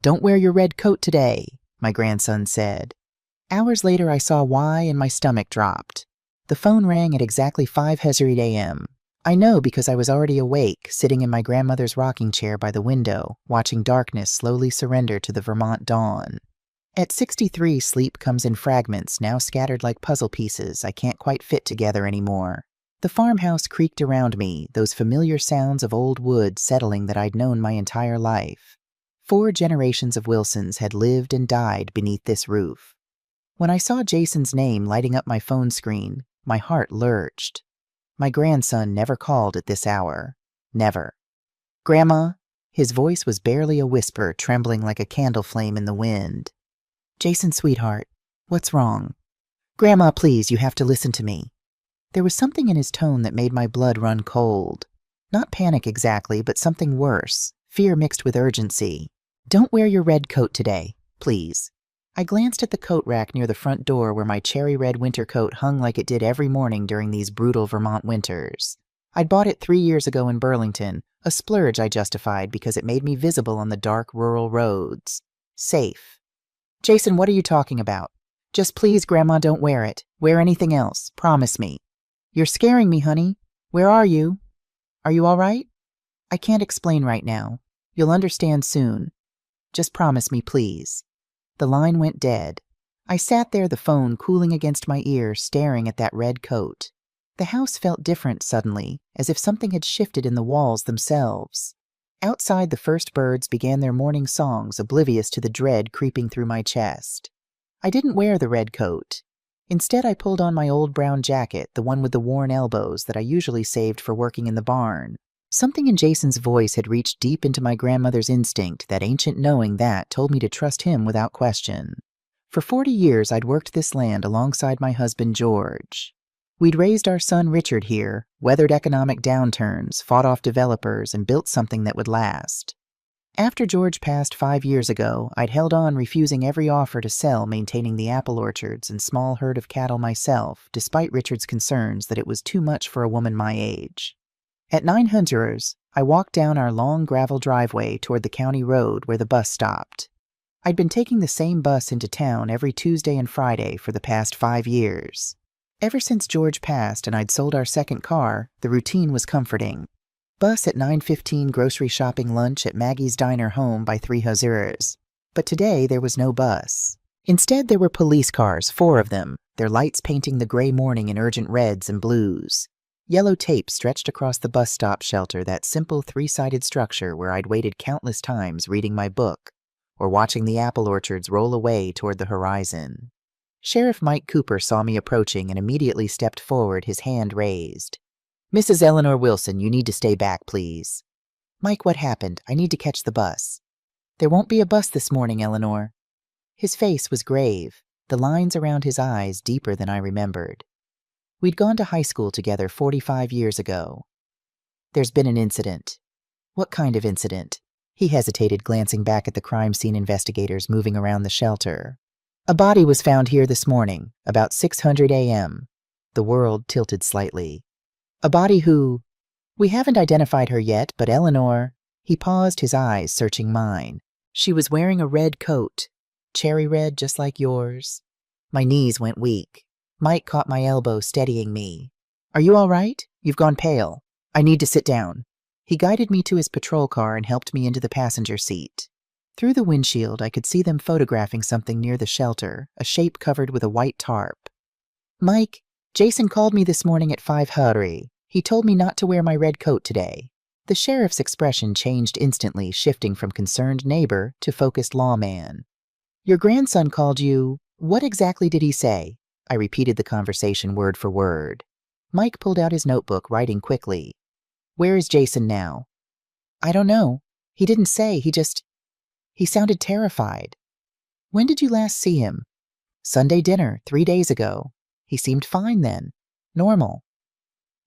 "Don't wear your red coat today," my grandson said. Hours later, I saw why and my stomach dropped. The phone rang at exactly 5:00 a.m. I know because I was already awake, sitting in my grandmother's rocking chair by the window, watching darkness slowly surrender to the Vermont dawn. At 63, sleep comes in fragments, now scattered like puzzle pieces I can't quite fit together anymore. The farmhouse creaked around me, those familiar sounds of old wood settling that I'd known my entire life. 4 generations of Wilsons had lived and died beneath this roof. When I saw Jason's name lighting up my phone screen, my heart lurched. My grandson never called at this hour. Never. "Grandma?" His voice was barely a whisper, trembling like a candle flame in the wind. "Jason, sweetheart, what's wrong?" "Grandma, please, you have to listen to me." There was something in his tone that made my blood run cold. Not panic exactly, but something worse, fear mixed with urgency. "Don't wear your red coat today, please." I glanced at the coat rack near the front door where my cherry red winter coat hung like it did every morning during these brutal Vermont winters. I'd bought it 3 years ago in Burlington, a splurge I justified because it made me visible on the dark rural roads. Safe. "Jason, what are you talking about? Just please, Grandma, don't wear it. Wear anything else. Promise me." "You're scaring me, honey. Where are you? Are you all right?" "I can't explain right now. You'll understand soon. Just promise me, please." The line went dead. I sat there, the phone cooling against my ear, staring at that red coat. The house felt different suddenly, as if something had shifted in the walls themselves. Outside, the first birds began their morning songs, oblivious to the dread creeping through my chest. I didn't wear the red coat. Instead, I pulled on my old brown jacket, the one with the worn elbows that I usually saved for working in the barn. Something in Jason's voice had reached deep into my grandmother's instinct, that ancient knowing that told me to trust him without question. For 40 years, I'd worked this land alongside my husband, George. We'd raised our son, Richard, here, weathered economic downturns, fought off developers, and built something that would last. After George passed 5 years ago, I'd held on, refusing every offer to sell, maintaining the apple orchards and small herd of cattle myself, despite Richard's concerns that it was too much for a woman my age. At 900, I walked down our long gravel driveway toward the county road where the bus stopped. I'd been taking the same bus into town every Tuesday and Friday for the past 5 years. Ever since George passed and I'd sold our second car, the routine was comforting. Bus at 9:15, grocery shopping, lunch at Maggie's Diner home by 3:00. But today there was no bus. Instead, there were police cars, 4 of them, their lights painting the gray morning in urgent reds and blues. Yellow tape stretched across the bus stop shelter, that simple 3-sided structure where I'd waited countless times reading my book or watching the apple orchards roll away toward the horizon. Sheriff Mike Cooper saw me approaching and immediately stepped forward, his hand raised. "Mrs. Eleanor Wilson, you need to stay back, please." "Mike, what happened? I need to catch the bus." "There won't be a bus this morning, Eleanor." His face was grave, the lines around his eyes deeper than I remembered. We'd gone to high school together 45 years ago. "There's been an incident." "What kind of incident?" He hesitated, glancing back at the crime scene investigators moving around the shelter. "A body was found here this morning, about 6:00 a.m. The world tilted slightly. "A body who—" "We haven't identified her yet, but Eleanor—" He paused, his eyes searching mine. "She was wearing a red coat. Cherry red, just like yours." My knees went weak. Mike caught my elbow, steadying me. "Are you all right? You've gone pale. I need to sit down." He guided me to his patrol car and helped me into the passenger seat. Through the windshield, I could see them photographing something near the shelter, a shape covered with a white tarp. "Mike, Jason called me this morning at 5:00. He told me not to wear my red coat today." The sheriff's expression changed instantly, shifting from concerned neighbor to focused lawman. "Your grandson called you. What exactly did he say?" I repeated the conversation word for word. Mike pulled out his notebook, writing quickly. "Where is Jason now?" "I don't know. He didn't say. He sounded terrified." "When did you last see him?" "Sunday dinner, 3 days ago. He seemed fine then. Normal."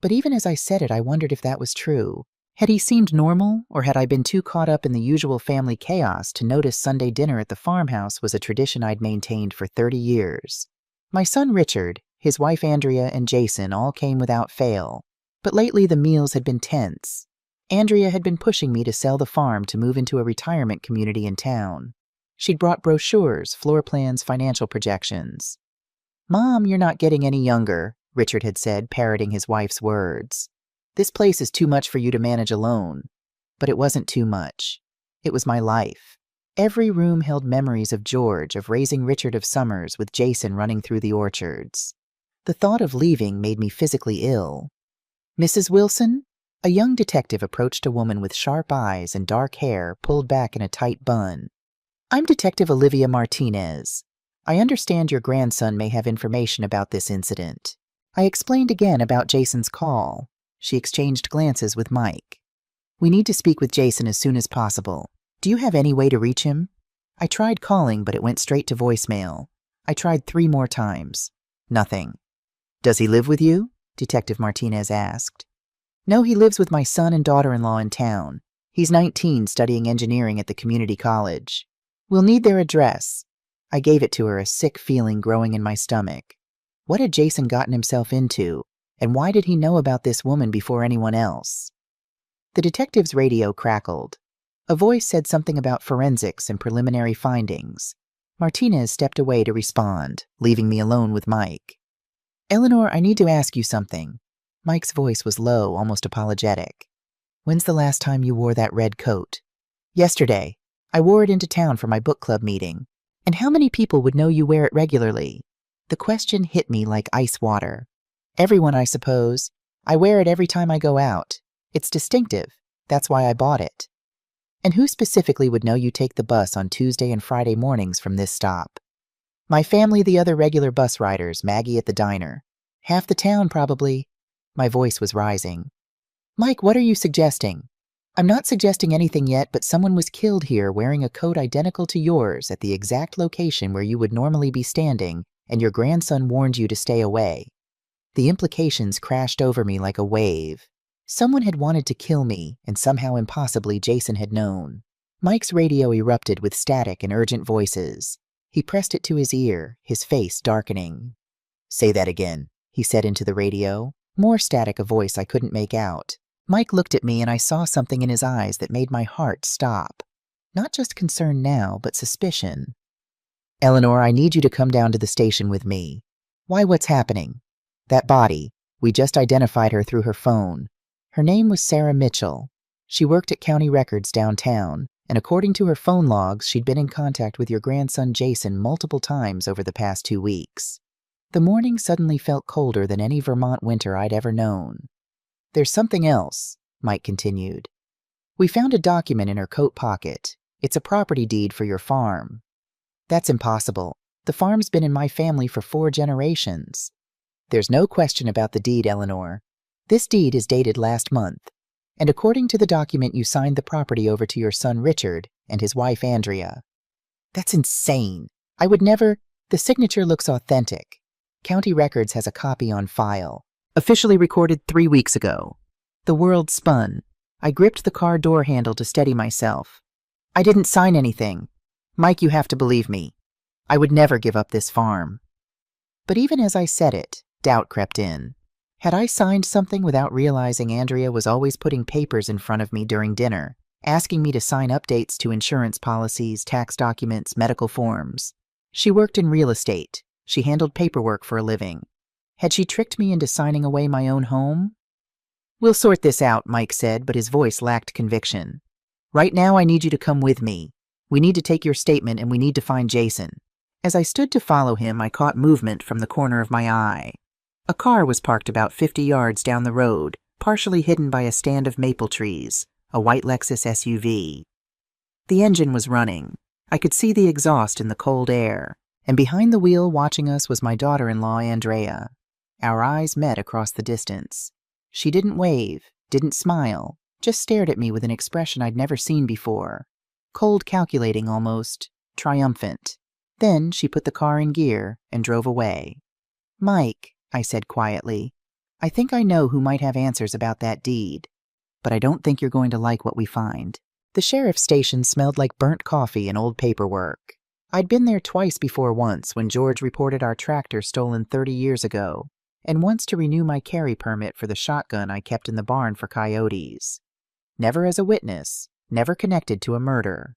But even as I said it, I wondered if that was true. Had he seemed normal, or had I been too caught up in the usual family chaos to notice Sunday dinner at the farmhouse was a tradition I'd maintained for 30 years? My son Richard, his wife Andrea, and Jason all came without fail. But lately the meals had been tense. Andrea had been pushing me to sell the farm to move into a retirement community in town. She'd brought brochures, floor plans, financial projections. "Mom, you're not getting any younger," Richard had said, parroting his wife's words. "This place is too much for you to manage alone." But it wasn't too much. It was my life. Every room held memories of George, of raising Richard of summers with Jason running through the orchards. The thought of leaving made me physically ill. "Mrs. Wilson?" A young detective approached a woman with sharp eyes and dark hair pulled back in a tight bun. "I'm Detective Olivia Martinez. I understand your grandson may have information about this incident." I explained again about Jason's call. She exchanged glances with Mike. "We need to speak with Jason as soon as possible. Do you have any way to reach him?" I tried calling, but it went straight to voicemail. I tried 3 more times. Nothing. "Does he live with you?" Detective Martinez asked. "No, he lives with my son and daughter-in-law in town. He's 19, studying engineering at the community college. We'll need their address." I gave it to her, a sick feeling growing in my stomach. What had Jason gotten himself into, and why did he know about this woman before anyone else? The detective's radio crackled. A voice said something about forensics and preliminary findings. Martinez stepped away to respond, leaving me alone with Mike. "Eleanor, I need to ask you something." Mike's voice was low, almost apologetic. "When's the last time you wore that red coat?" "Yesterday. I wore it into town for my book club meeting." "And how many people would know you wear it regularly?" The question hit me like ice water. "Everyone, I suppose. I wear it every time I go out. It's distinctive. That's why I bought it." "And who specifically would know you take the bus on Tuesday and Friday mornings from this stop?" "My family, the other regular bus riders, Maggie at the diner. Half the town, probably." My voice was rising. "Mike, what are you suggesting?" "I'm not suggesting anything yet, but someone was killed here wearing a coat identical to yours at the exact location where you would normally be standing, and your grandson warned you to stay away." The implications crashed over me like a wave. Someone had wanted to kill me, and somehow impossibly Jason had known. Mike's radio erupted with static and urgent voices. He pressed it to his ear, his face darkening. "Say that again," he said into the radio. More static, a voice I couldn't make out. Mike looked at me and I saw something in his eyes that made my heart stop. Not just concern now, but suspicion. "Eleanor, I need you to come down to the station with me." "Why, what's happening?" "That body. We just identified her through her phone. Her name was Sarah Mitchell. She worked at County Records downtown, and according to her phone logs, she'd been in contact with your grandson Jason multiple times over the past 2 weeks. The morning suddenly felt colder than any Vermont winter I'd ever known. "There's something else," Mike continued. "We found a document in her coat pocket. It's a property deed for your farm." "That's impossible. The farm's been in my family for 4 generations. "There's no question about the deed, Eleanor. This deed is dated last month, and according to the document you signed the property over to your son Richard and his wife Andrea." "That's insane. I would never—" "The signature looks authentic. County Records has a copy on file. Officially recorded 3 weeks ago." The world spun. I gripped the car door handle to steady myself. "I didn't sign anything. Mike, you have to believe me. I would never give up this farm." But even as I said it, doubt crept in. Had I signed something without realizing Andrea was always putting papers in front of me during dinner, asking me to sign updates to insurance policies, tax documents, medical forms? She worked in real estate. She handled paperwork for a living. Had she tricked me into signing away my own home? "We'll sort this out," Mike said, but his voice lacked conviction. "Right now I need you to come with me. We need to take your statement and we need to find Jason." As I stood to follow him, I caught movement from the corner of my eye. A car was parked about 50 yards down the road, partially hidden by a stand of maple trees, a white Lexus SUV. The engine was running. I could see the exhaust in the cold air, and behind the wheel watching us was my daughter-in-law, Andrea. Our eyes met across the distance. She didn't wave, didn't smile, just stared at me with an expression I'd never seen before. Cold, calculating almost, triumphant. Then she put the car in gear and drove away. "Mike," I said quietly, "I think I know who might have answers about that deed, but I don't think you're going to like what we find." The sheriff's station smelled like burnt coffee and old paperwork. I'd been there twice before, once when George reported our tractor stolen 30 years ago, and once to renew my carry permit for the shotgun I kept in the barn for coyotes. Never as a witness, never connected to a murder.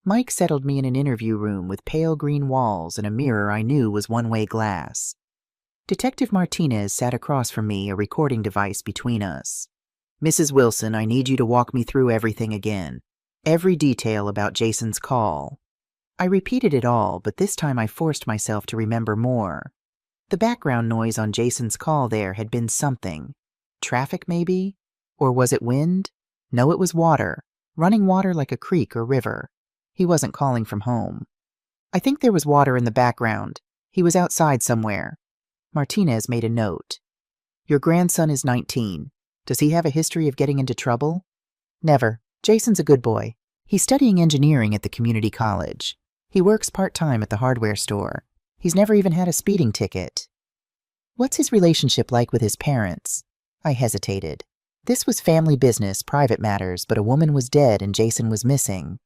Mike settled me in an interview room with pale green walls and a mirror I knew was one-way glass. Detective Martinez sat across from me, a recording device between us. "Mrs. Wilson, I need you to walk me through everything again. Every detail about Jason's call." I repeated it all, but this time I forced myself to remember more. The background noise on Jason's call there had been something. Traffic, maybe? Or was it wind? No, it was water. Running water like a creek or river. He wasn't calling from home. I think there was water in the background. He was outside somewhere. Martinez made a note. "Your grandson is 19. Does he have a history of getting into trouble?" "Never. Jason's a good boy. He's studying engineering at the community college. He works part-time at the hardware store. He's never even had a speeding ticket." "What's his relationship like with his parents?" I hesitated. This was family business, private matters, but a woman was dead and Jason was missing.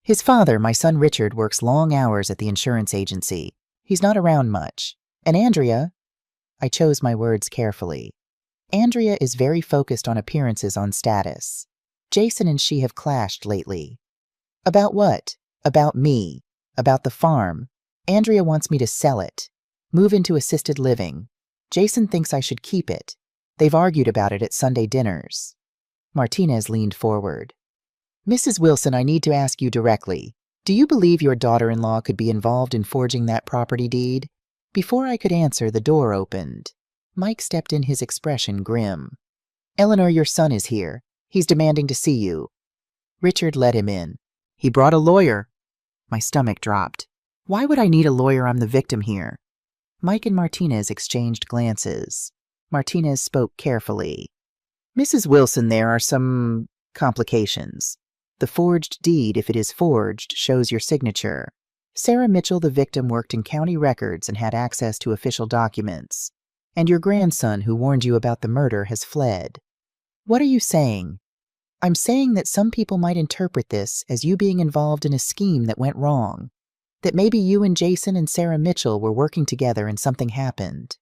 "His father, my son Richard, works long hours at the insurance agency. He's not around much. And Andrea," I chose my words carefully, "Andrea is very focused on appearances on status. Jason and she have clashed lately." "About what?" "About me. About the farm. Andrea wants me to sell it. Move into assisted living. Jason thinks I should keep it. They've argued about it at Sunday dinners." Martinez leaned forward. "Mrs. Wilson, I need to ask you directly. Do you believe your daughter-in-law could be involved in forging that property deed?" Before I could answer, the door opened. Mike stepped in, his expression grim. "Eleanor, your son is here. He's demanding to see you." Richard let him in. "He brought a lawyer." My stomach dropped. Why would I need a lawyer? I'm the victim here. Mike and Martinez exchanged glances. Martinez spoke carefully. "Mrs. Wilson, there are some complications. The forged deed, if it is forged, shows your signature. Sarah Mitchell, the victim, worked in county records and had access to official documents. And your grandson, who warned you about the murder, has fled." "What are you saying?" "I'm saying that some people might interpret this as you being involved in a scheme that went wrong. That maybe you and Jason and Sarah Mitchell were working together and something happened."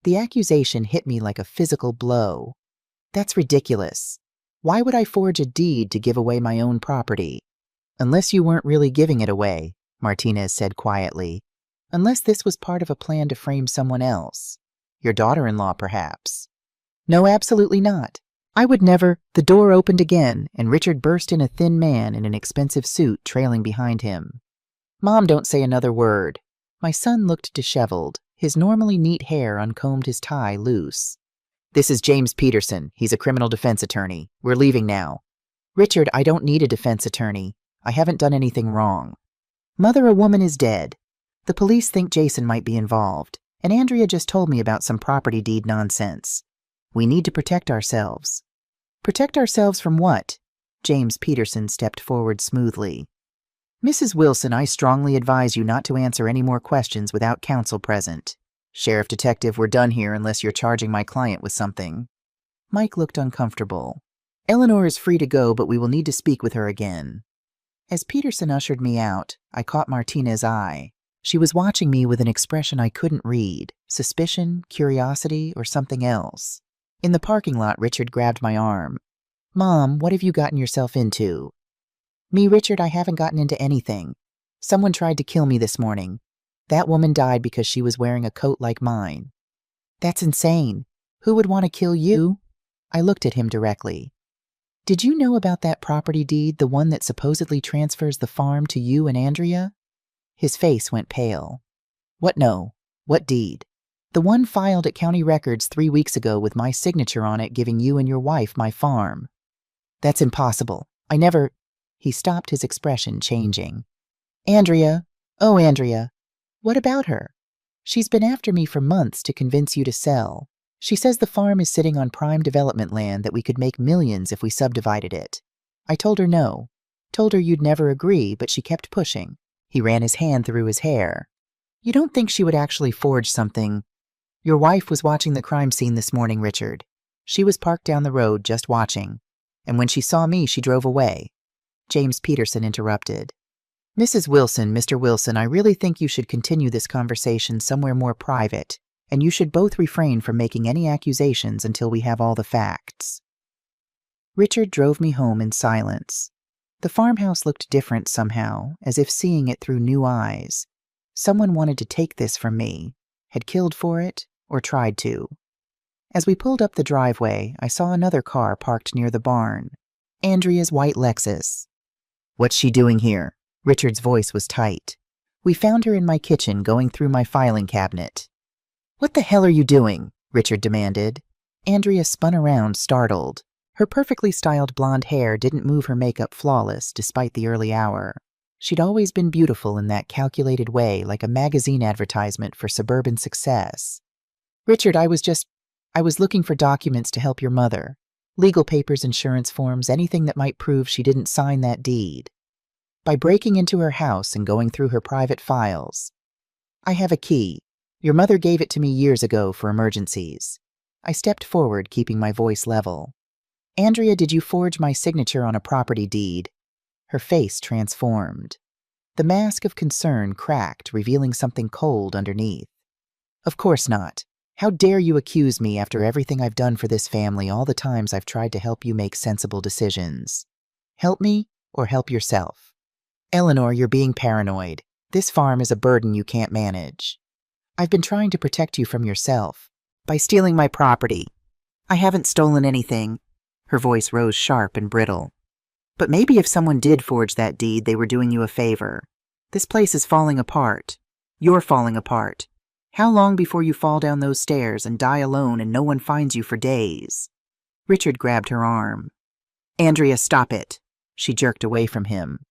The accusation hit me like a physical blow. That's ridiculous. Why would I forge a deed to give away my own property? "Unless you weren't really giving it away," Martinez said quietly. "Unless this was part of a plan to frame someone else. Your daughter-in-law, perhaps." "No, absolutely not. I would never—" The door opened again, and Richard burst in, a thin man in an expensive suit trailing behind him. "Mom, don't say another word." My son looked disheveled. His normally neat hair uncombed, his tie loose. "This is James Peterson. He's a criminal defense attorney. We're leaving now." "Richard, I don't need a defense attorney. I haven't done anything wrong." "Mother, a woman is dead. The police think Jason might be involved, and Andrea just told me about some property deed nonsense. We need to protect ourselves." "Protect ourselves from what?" James Peterson stepped forward smoothly. "Mrs. Wilson, I strongly advise you not to answer any more questions without counsel present. Sheriff Detective, we're done here unless you're charging my client with something." Mike looked uncomfortable. "Eleanor is free to go, but we will need to speak with her again." As Peterson ushered me out, I caught Martinez's eye. She was watching me with an expression I couldn't read, suspicion, curiosity, or something else. In the parking lot, Richard grabbed my arm. "Mom, what have you gotten yourself into?" "Me, Richard, I haven't gotten into anything. Someone tried to kill me this morning. That woman died because she was wearing a coat like mine." "That's insane. Who would want to kill you?" I looked at him directly. "Did you know about that property deed, the one that supposedly transfers the farm to you and Andrea?" His face went pale. "What no? What deed?" "The one filed at county records 3 weeks ago with my signature on it, giving you and your wife my farm." "That's impossible. I never—" He stopped, his expression changing. "Andrea. Oh, Andrea. What about her? She's been after me for months to convince you to sell. She says the farm is sitting on prime development land that we could make millions if we subdivided it. I told her no. Told her you'd never agree, but she kept pushing." He ran his hand through his hair. "You don't think she would actually forge something?" "Your wife was watching the crime scene this morning, Richard. She was parked down the road just watching. And when she saw me, she drove away." James Peterson interrupted. "Mrs. Wilson, Mr. Wilson, I really think you should continue this conversation somewhere more private, and you should both refrain from making any accusations until we have all the facts." Richard drove me home in silence. The farmhouse looked different somehow, as if seeing it through new eyes. Someone wanted to take this from me, had killed for it, or tried to. As we pulled up the driveway, I saw another car parked near the barn. Andrea's white Lexus. "What's she doing here?" Richard's voice was tight. "We found her in my kitchen going through my filing cabinet." "What the hell are you doing?" Richard demanded. Andrea spun around, startled. Her perfectly styled blonde hair didn't move her makeup flawless despite the early hour. She'd always been beautiful in that calculated way, like a magazine advertisement for suburban success. "Richard, I was looking for documents to help your mother. Legal papers, insurance forms, anything that might prove she didn't sign that deed. By breaking into her house and going through her private files. I have a key. Your mother gave it to me years ago for emergencies." I stepped forward, keeping my voice level. "Andrea, did you forge my signature on a property deed?" Her face transformed. The mask of concern cracked, revealing something cold underneath. "Of course not. How dare you accuse me after everything I've done for this family, all the times I've tried to help you make sensible decisions? Help me or help yourself? Eleanor, you're being paranoid. This farm is a burden you can't manage. I've been trying to protect you from yourself by stealing my property. I haven't stolen anything." Her voice rose sharp and brittle. "But maybe if someone did forge that deed, they were doing you a favor. This place is falling apart. You're falling apart. How long before you fall down those stairs and die alone and no one finds you for days?" Richard grabbed her arm. "Andrea, stop it." She jerked away from him.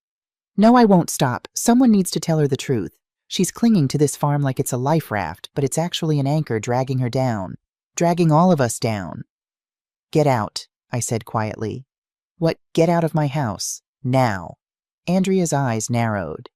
"No, I won't stop. Someone needs to tell her the truth. She's clinging to this farm like it's a life raft, but it's actually an anchor dragging her down, dragging all of us down." "Get out," I said quietly. "What? Get out of my house. Now." Andrea's eyes narrowed.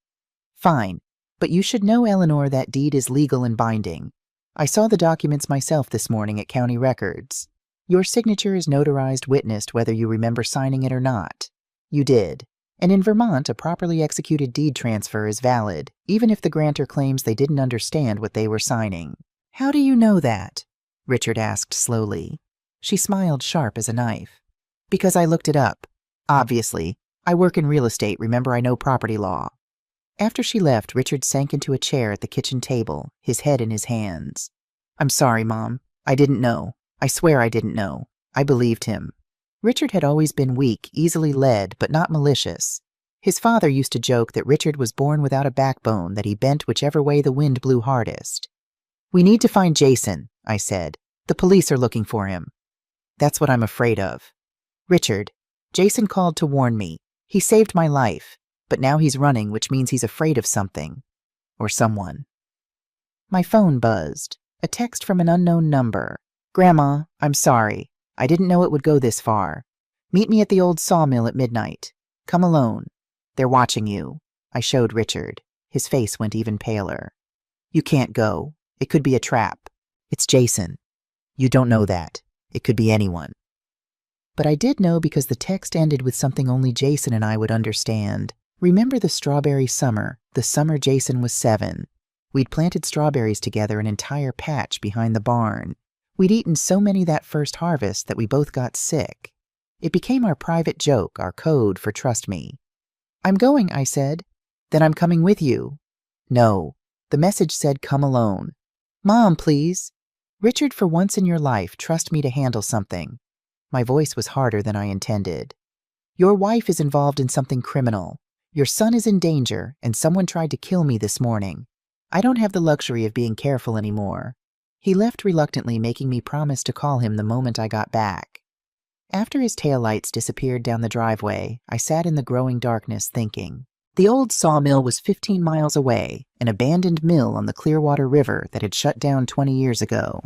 "Fine, but you should know, Eleanor, that deed is legal and binding. I saw the documents myself this morning at county records. Your signature is notarized, witnessed whether you remember signing it or not. You did. And in Vermont, a properly executed deed transfer is valid, even if the grantor claims they didn't understand what they were signing." "How do you know that?" Richard asked slowly. She smiled sharp as a knife. "Because I looked it up. Obviously. I work in real estate, remember I know property law." After she left, Richard sank into a chair at the kitchen table, his head in his hands. "I'm sorry, Mom. I didn't know. I swear I didn't know. I believed him." Richard had always been weak, easily led, but not malicious. His father used to joke that Richard was born without a backbone, that he bent whichever way the wind blew hardest. "We need to find Jason," I said. "The police are looking for him." "That's what I'm afraid of." "Richard, Jason called to warn me. He saved my life, but now he's running, which means he's afraid of something. Or someone." My phone buzzed. A text from an unknown number. "Grandma, I'm sorry. I didn't know it would go this far. Meet me at the old sawmill at midnight. Come alone. They're watching you." I showed Richard. His face went even paler. "You can't go. It could be a trap. It's Jason. You don't know that. It could be anyone." But I did know because the text ended with something only Jason and I would understand. "Remember the strawberry summer, the summer Jason was 7. We'd planted strawberries together, an entire patch behind the barn. We'd eaten so many that first harvest that we both got sick. It became our private joke, our code for trust me." "I'm going," I said. "Then I'm coming with you." "No." The message said come alone. "Mom, please." "Richard, for once in your life, trust me to handle something." My voice was harder than I intended. "Your wife is involved in something criminal. Your son is in danger, and someone tried to kill me this morning. I don't have the luxury of being careful anymore." He left reluctantly, making me promise to call him the moment I got back. After his taillights disappeared down the driveway, I sat in the growing darkness thinking. The old sawmill was 15 miles away, an abandoned mill on the Clearwater River that had shut down 20 years ago.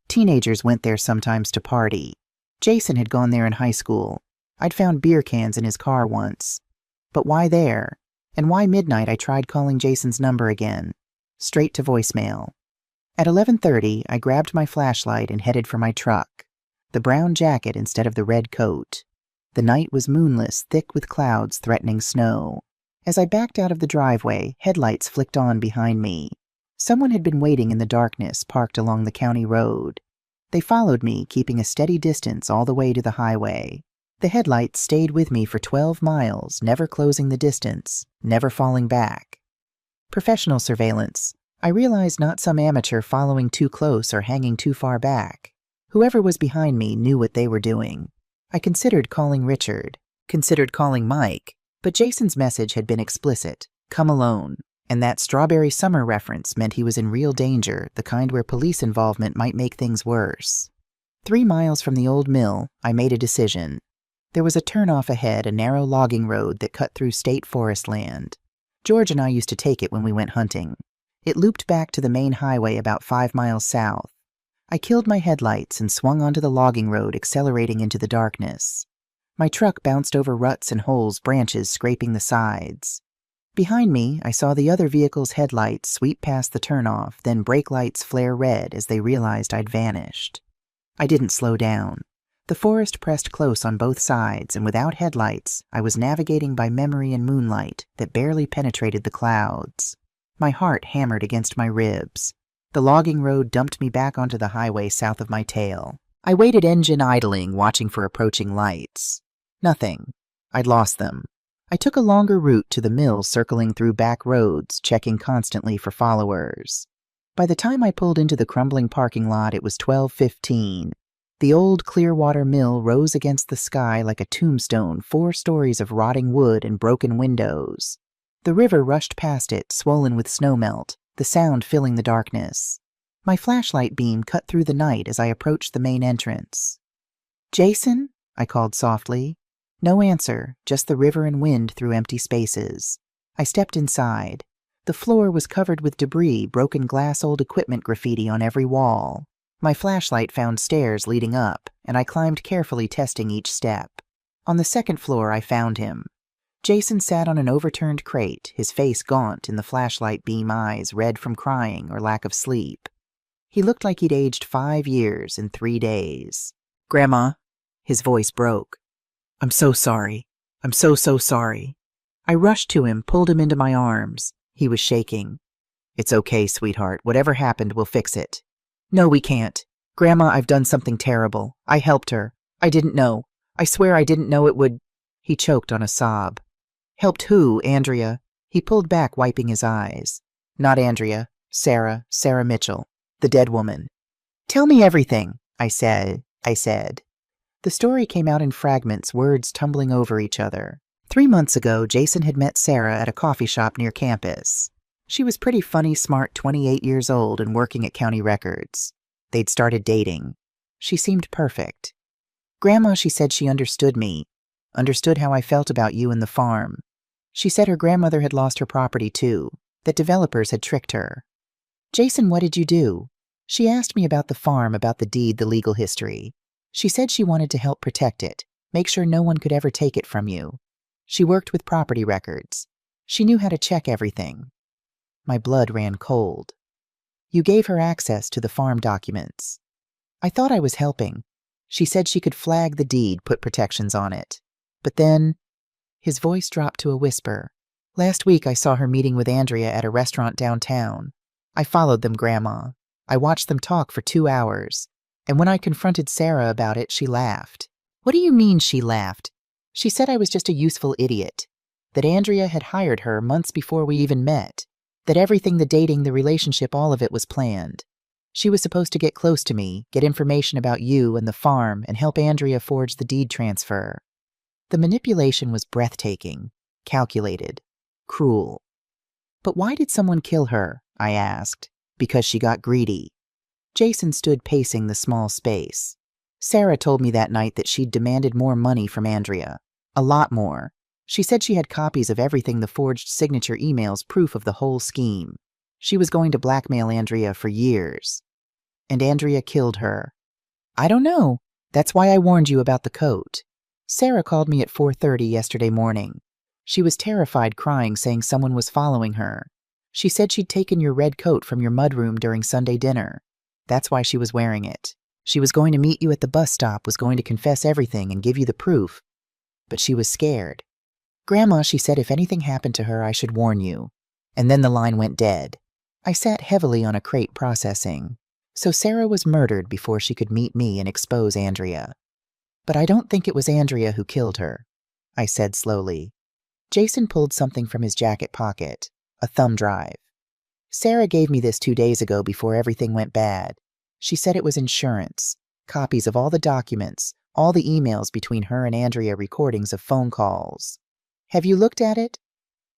Teenagers went there sometimes to party. Jason had gone there in high school. I'd found beer cans in his car once. But why there? And why midnight I tried calling Jason's number again. Straight to voicemail. At 11:30, I grabbed my flashlight and headed for my truck. The brown jacket instead of the red coat. The night was moonless, thick with clouds threatening snow. As I backed out of the driveway, headlights flicked on behind me. Someone had been waiting in the darkness, parked along the county road. They followed me, keeping a steady distance all the way to the highway. The headlights stayed with me for 12 miles, never closing the distance, never falling back. Professional surveillance. I realized not some amateur following too close or hanging too far back. Whoever was behind me knew what they were doing. I considered calling Richard, considered calling Mike, but Jason's message had been explicit. Come alone. And that strawberry summer reference meant he was in real danger, the kind where police involvement might make things worse. 3 miles from the old mill, I made a decision. There was a turnoff ahead, a narrow logging road that cut through state forest land. George and I used to take it when we went hunting. It looped back to the main highway about 5 miles south. I killed my headlights and swung onto the logging road, accelerating into the darkness. My truck bounced over ruts and holes, branches scraping the sides. Behind me, I saw the other vehicle's headlights sweep past the turnoff, then brake lights flare red as they realized I'd vanished. I didn't slow down. The forest pressed close on both sides, and without headlights, I was navigating by memory and moonlight that barely penetrated the clouds. My heart hammered against my ribs. The logging road dumped me back onto the highway south of my tail. I waited engine idling, watching for approaching lights. Nothing. I'd lost them. I took a longer route to the mill, circling through back roads, checking constantly for followers. By the time I pulled into the crumbling parking lot, it was 12:15. The old Clearwater mill rose against the sky like a tombstone, 4 stories of rotting wood and broken windows. The river rushed past it, swollen with snowmelt, the sound filling the darkness. My flashlight beam cut through the night as I approached the main entrance. "Jason?" I called softly. No answer, just the river and wind through empty spaces. I stepped inside. The floor was covered with debris, broken glass, old equipment graffiti on every wall. My flashlight found stairs leading up, and I climbed carefully, testing each step. On the 2nd floor, I found him. Jason sat on an overturned crate, his face gaunt in the flashlight beam, eyes red from crying or lack of sleep. He looked like he'd aged 5 years in 3 days. "Grandma," his voice broke. "I'm so sorry. I'm so sorry." I rushed to him, pulled him into my arms. He was shaking. "It's okay, sweetheart. Whatever happened, we'll fix it." "No, we can't. Grandma, I've done something terrible. I helped her. I didn't know. I swear I didn't know it would—" He choked on a sob. "Helped who, Andrea?" He pulled back, wiping his eyes. "Not Andrea. Sarah Mitchell, the dead woman." "Tell me everything," I said. The story came out in fragments, words tumbling over each other. 3 months ago, Jason had met Sarah at a coffee shop near campus. She was pretty funny, smart, 28 years old and working at County Records. They'd started dating. She seemed perfect. "Grandma," she said, she understood me, understood how I felt about you and the farm. She said her grandmother had lost her property too, that developers had tricked her. "Jason, what did you do?" She asked me about the farm, about the deed, the legal history. She said she wanted to help protect it, make sure no one could ever take it from you. She worked with property records. She knew how to check everything. My blood ran cold. "You gave her access to the farm documents." I thought I was helping. She said she could flag the deed, put protections on it. But then, his voice dropped to a whisper. "Last week I saw her meeting with Andrea at a restaurant downtown. I followed them, Grandma. I watched them talk for 2 hours. And when I confronted Sarah about it, she laughed." "What do you mean she laughed?" "She said I was just a useful idiot. That Andrea had hired her months before we even met. That everything, the dating, the relationship, all of it was planned. She was supposed to get close to me, get information about you and the farm, and help Andrea forge the deed transfer." The manipulation was breathtaking, calculated, cruel. "But why did someone kill her?" I asked. "Because she got greedy." Jason stood pacing the small space. "Sarah told me that night that she'd demanded more money from Andrea. A lot more. She said she had copies of everything, the forged signature emails, proof of the whole scheme. She was going to blackmail Andrea for years. And Andrea killed her." "I don't know. That's why I warned you about the coat. Sarah called me at 4:30 yesterday morning. She was terrified, crying, saying someone was following her. She said she'd taken your red coat from your mudroom during Sunday dinner. That's why she was wearing it. She was going to meet you at the bus stop, was going to confess everything and give you the proof. But she was scared. Grandma, she said if anything happened to her, I should warn you." And then the line went dead. I sat heavily on a crate processing. So Sarah was murdered before she could meet me and expose Andrea. But I don't think it was Andrea who killed her, I said slowly. Jason pulled something from his jacket pocket, a thumb drive. Sarah gave me this 2 days ago before everything went bad. She said it was insurance, copies of all the documents, all the emails between her and Andrea, recordings of phone calls. Have you looked at it?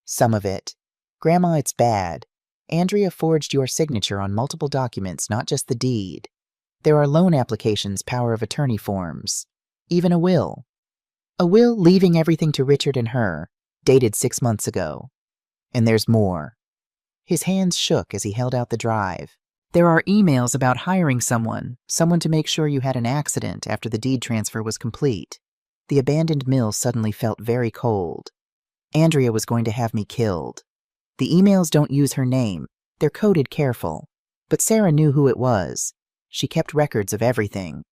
Some of it. Grandma, it's bad. Andrea forged your signature on multiple documents, not just the deed. There are loan applications, power of attorney forms, even a will. A will leaving everything to Richard and her, dated 6 months ago. And there's more. His hands shook as he held out the drive. There are emails about hiring someone to make sure you had an accident after the deed transfer was complete. The abandoned mill suddenly felt very cold. Andrea was going to have me killed. The emails don't use her name. They're coded careful. But Sarah knew who it was. She kept records of everything.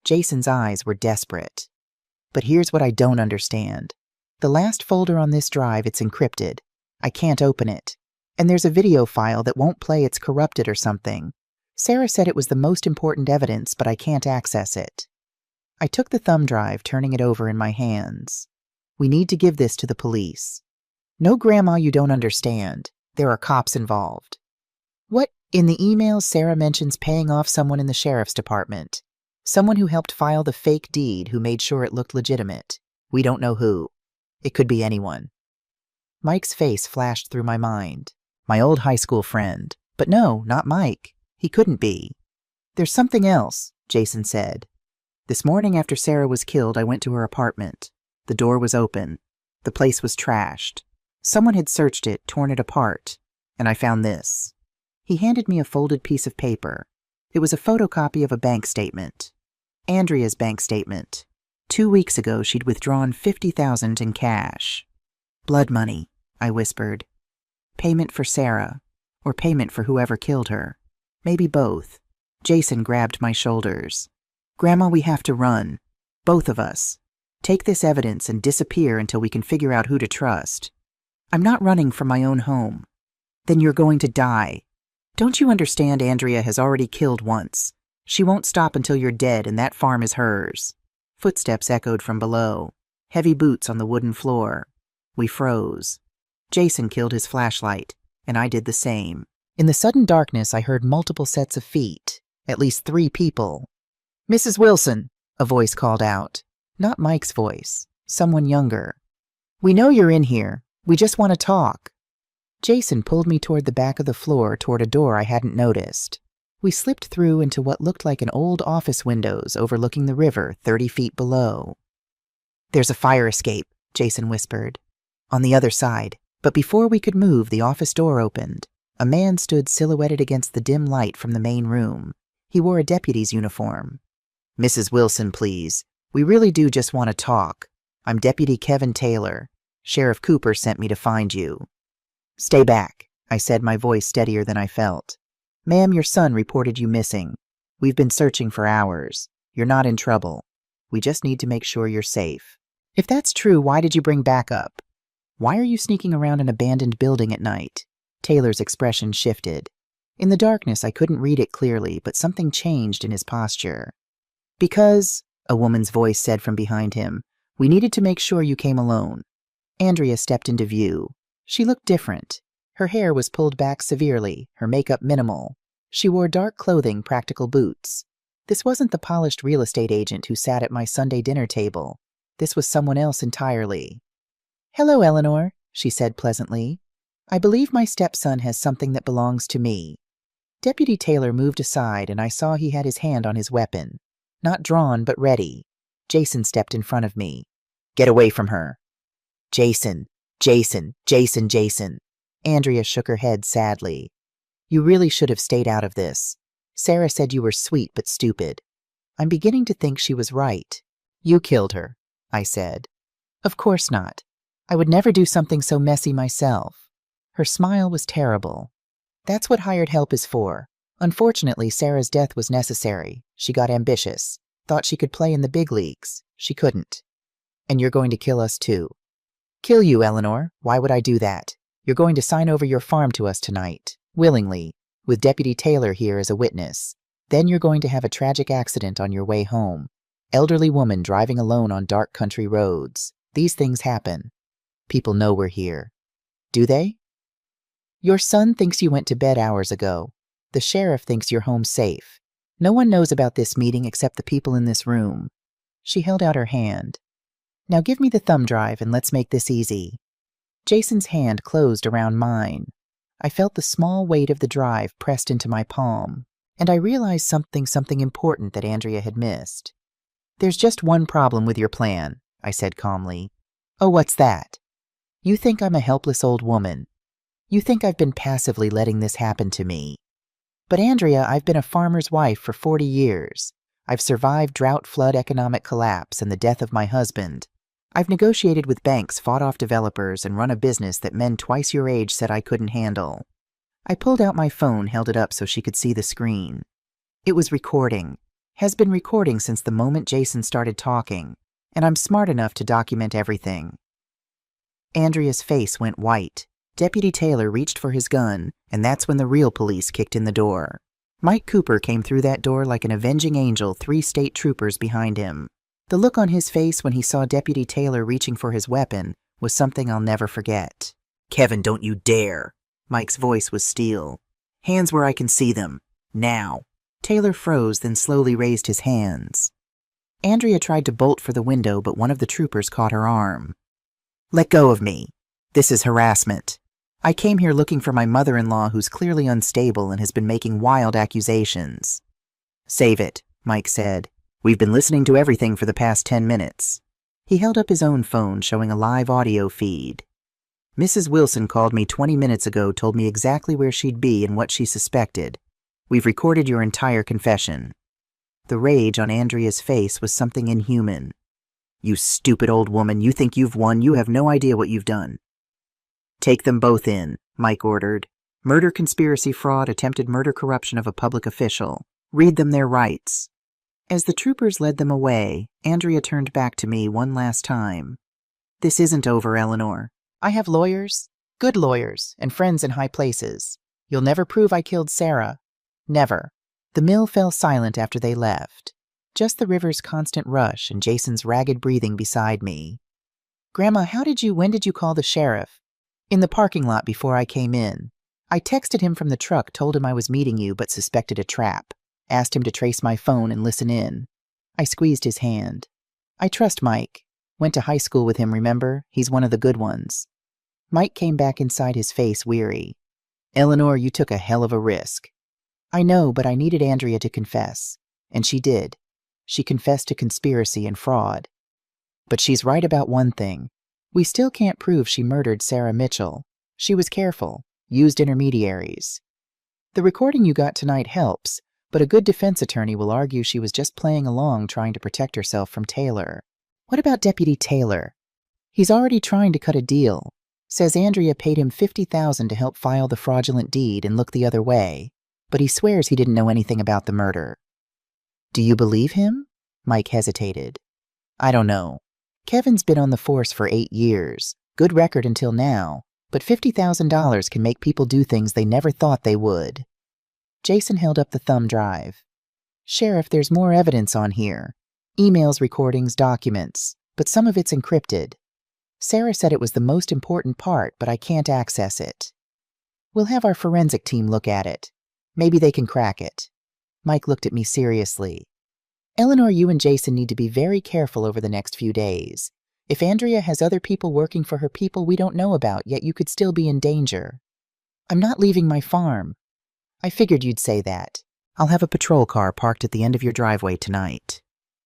Jason's eyes were desperate. But here's what I don't understand. The last folder on this drive, it's encrypted. I can't open it. And there's a video file that won't play, it's corrupted or something. Sarah said it was the most important evidence, but I can't access it. I took the thumb drive, turning it over in my hands. We need to give this to the police. No, Grandma, you don't understand. There are cops involved. What? In the emails, Sarah mentions paying off someone in the sheriff's department. Someone who helped file the fake deed, who made sure it looked legitimate. We don't know who. It could be anyone. Mike's face flashed through my mind. My old high school friend. But no, not Mike. He couldn't be. There's something else, Jason said. This morning after Sarah was killed, I went to her apartment. The door was open. The place was trashed. Someone had searched it, torn it apart, and I found this. He handed me a folded piece of paper. It was a photocopy of a bank statement. Andrea's bank statement. 2 weeks ago, she'd withdrawn $50,000 in cash. Blood money, I whispered. Payment for Sarah, or payment for whoever killed her. Maybe both. Jason grabbed my shoulders. Grandma, we have to run. Both of us. Take this evidence and disappear until we can figure out who to trust. I'm not running from my own home. Then you're going to die. Don't you understand Andrea has already killed once? She won't stop until you're dead, and that farm is hers. Footsteps echoed from below. Heavy boots on the wooden floor. We froze. Jason killed his flashlight, and I did the same. In the sudden darkness, I heard multiple sets of feet. At least 3 people. Mrs. Wilson, a voice called out. Not Mike's voice. Someone younger. We know you're in here. We just want to talk. Jason pulled me toward the back of the floor, toward a door I hadn't noticed. We slipped through into what looked like an old office windows overlooking the river 30 feet below. There's a fire escape, Jason whispered. On the other side. But before we could move, the office door opened. A man stood silhouetted against the dim light from the main room. He wore a deputy's uniform. Mrs. Wilson, please. We really do just want to talk. I'm Deputy Kevin Taylor. Sheriff Cooper sent me to find you. Stay back, I said, my voice steadier than I felt. Ma'am, your son reported you missing. We've been searching for hours. You're not in trouble. We just need to make sure you're safe. If that's true, why did you bring backup? Why are you sneaking around an abandoned building at night? Taylor's expression shifted. In the darkness, I couldn't read it clearly, but something changed in his posture. Because, a woman's voice said from behind him, we needed to make sure you came alone. Andrea stepped into view. She looked different. Her hair was pulled back severely, her makeup minimal. She wore dark clothing, practical boots. This wasn't the polished real estate agent who sat at my Sunday dinner table. This was someone else entirely. Hello, Eleanor, she said pleasantly. I believe my stepson has something that belongs to me. Deputy Taylor moved aside, and I saw he had his hand on his weapon. Not drawn, but ready. Jason stepped in front of me. Get away from her. Jason, Jason, Jason, Jason. Andrea shook her head sadly. You really should have stayed out of this. Sarah said you were sweet but stupid. I'm beginning to think she was right. You killed her, I said. Of course not. I would never do something so messy myself. Her smile was terrible. That's what hired help is for. Unfortunately, Sarah's death was necessary. She got ambitious. Thought she could play in the big leagues. She couldn't. And you're going to kill us too. Kill you, Eleanor. Why would I do that? You're going to sign over your farm to us tonight, willingly, with Deputy Taylor here as a witness. Then you're going to have a tragic accident on your way home. Elderly woman driving alone on dark country roads. These things happen. People know we're here. Do they? Your son thinks you went to bed hours ago. The sheriff thinks you're home safe. No one knows about this meeting except the people in this room. She held out her hand. Now give me the thumb drive and let's make this easy. Jason's hand closed around mine. I felt the small weight of the drive pressed into my palm, and I realized something important that Andrea had missed. There's just one problem with your plan, I said calmly. Oh, what's that? You think I'm a helpless old woman. You think I've been passively letting this happen to me. But Andrea, I've been a farmer's wife for 40 years. I've survived drought, flood, economic collapse, and the death of my husband. I've negotiated with banks, fought off developers, and run a business that men twice your age said I couldn't handle. I pulled out my phone, held it up so she could see the screen. It was recording. Has been recording since the moment Jason started talking, and I'm smart enough to document everything. Andrea's face went white. Deputy Taylor reached for his gun, and that's when the real police kicked in the door. Mike Cooper came through that door like an avenging angel, 3 state troopers behind him. The look on his face when he saw Deputy Taylor reaching for his weapon was something I'll never forget. Kevin, don't you dare. Mike's voice was steel. Hands where I can see them. Now. Taylor froze, then slowly raised his hands. Andrea tried to bolt for the window, but one of the troopers caught her arm. Let go of me. This is harassment. I came here looking for my mother-in-law who's clearly unstable and has been making wild accusations. Save it, Mike said. We've been listening to everything for the past 10 minutes. He held up his own phone, showing a live audio feed. Mrs. Wilson called me 20 minutes ago, told me exactly where she'd be and what she suspected. We've recorded your entire confession. The rage on Andrea's face was something inhuman. You stupid old woman, you think you've won, you have no idea what you've done. Take them both in, Mike ordered. Murder, conspiracy, fraud, attempted murder, corruption of a public official. Read them their rights. As the troopers led them away, Andrea turned back to me one last time. This isn't over, Eleanor. I have lawyers, good lawyers, and friends in high places. You'll never prove I killed Sarah. Never. The mill fell silent after they left. Just the river's constant rush and Jason's ragged breathing beside me. Grandma, when did you call the sheriff? In the parking lot before I came in. I texted him from the truck, told him I was meeting you but suspected a trap. Asked him to trace my phone and listen in. I squeezed his hand. I trust Mike. Went to high school with him, remember? He's one of the good ones. Mike came back inside his face, weary. Eleanor, you took a hell of a risk. I know, but I needed Andrea to confess. And she did. She confessed to conspiracy and fraud. But she's right about one thing. We still can't prove she murdered Sarah Mitchell. She was careful, used intermediaries. The recording you got tonight helps, but a good defense attorney will argue she was just playing along trying to protect herself from Taylor. What about Deputy Taylor? He's already trying to cut a deal. Says Andrea paid him $50,000 to help file the fraudulent deed and look the other way, but he swears he didn't know anything about the murder. Do you believe him? Mike hesitated. I don't know. Kevin's been on the force for 8 years. Good record until now, but $50,000 can make people do things they never thought they would. Jason held up the thumb drive. Sheriff, there's more evidence on here. Emails, recordings, documents, but some of it's encrypted. Sarah said it was the most important part, but I can't access it. We'll have our forensic team look at it. Maybe they can crack it. Mike looked at me seriously. Eleanor, you and Jason need to be very careful over the next few days. If Andrea has other people working for her people we don't know about, yet you could still be in danger. I'm not leaving my farm. I figured you'd say that. I'll have a patrol car parked at the end of your driveway tonight.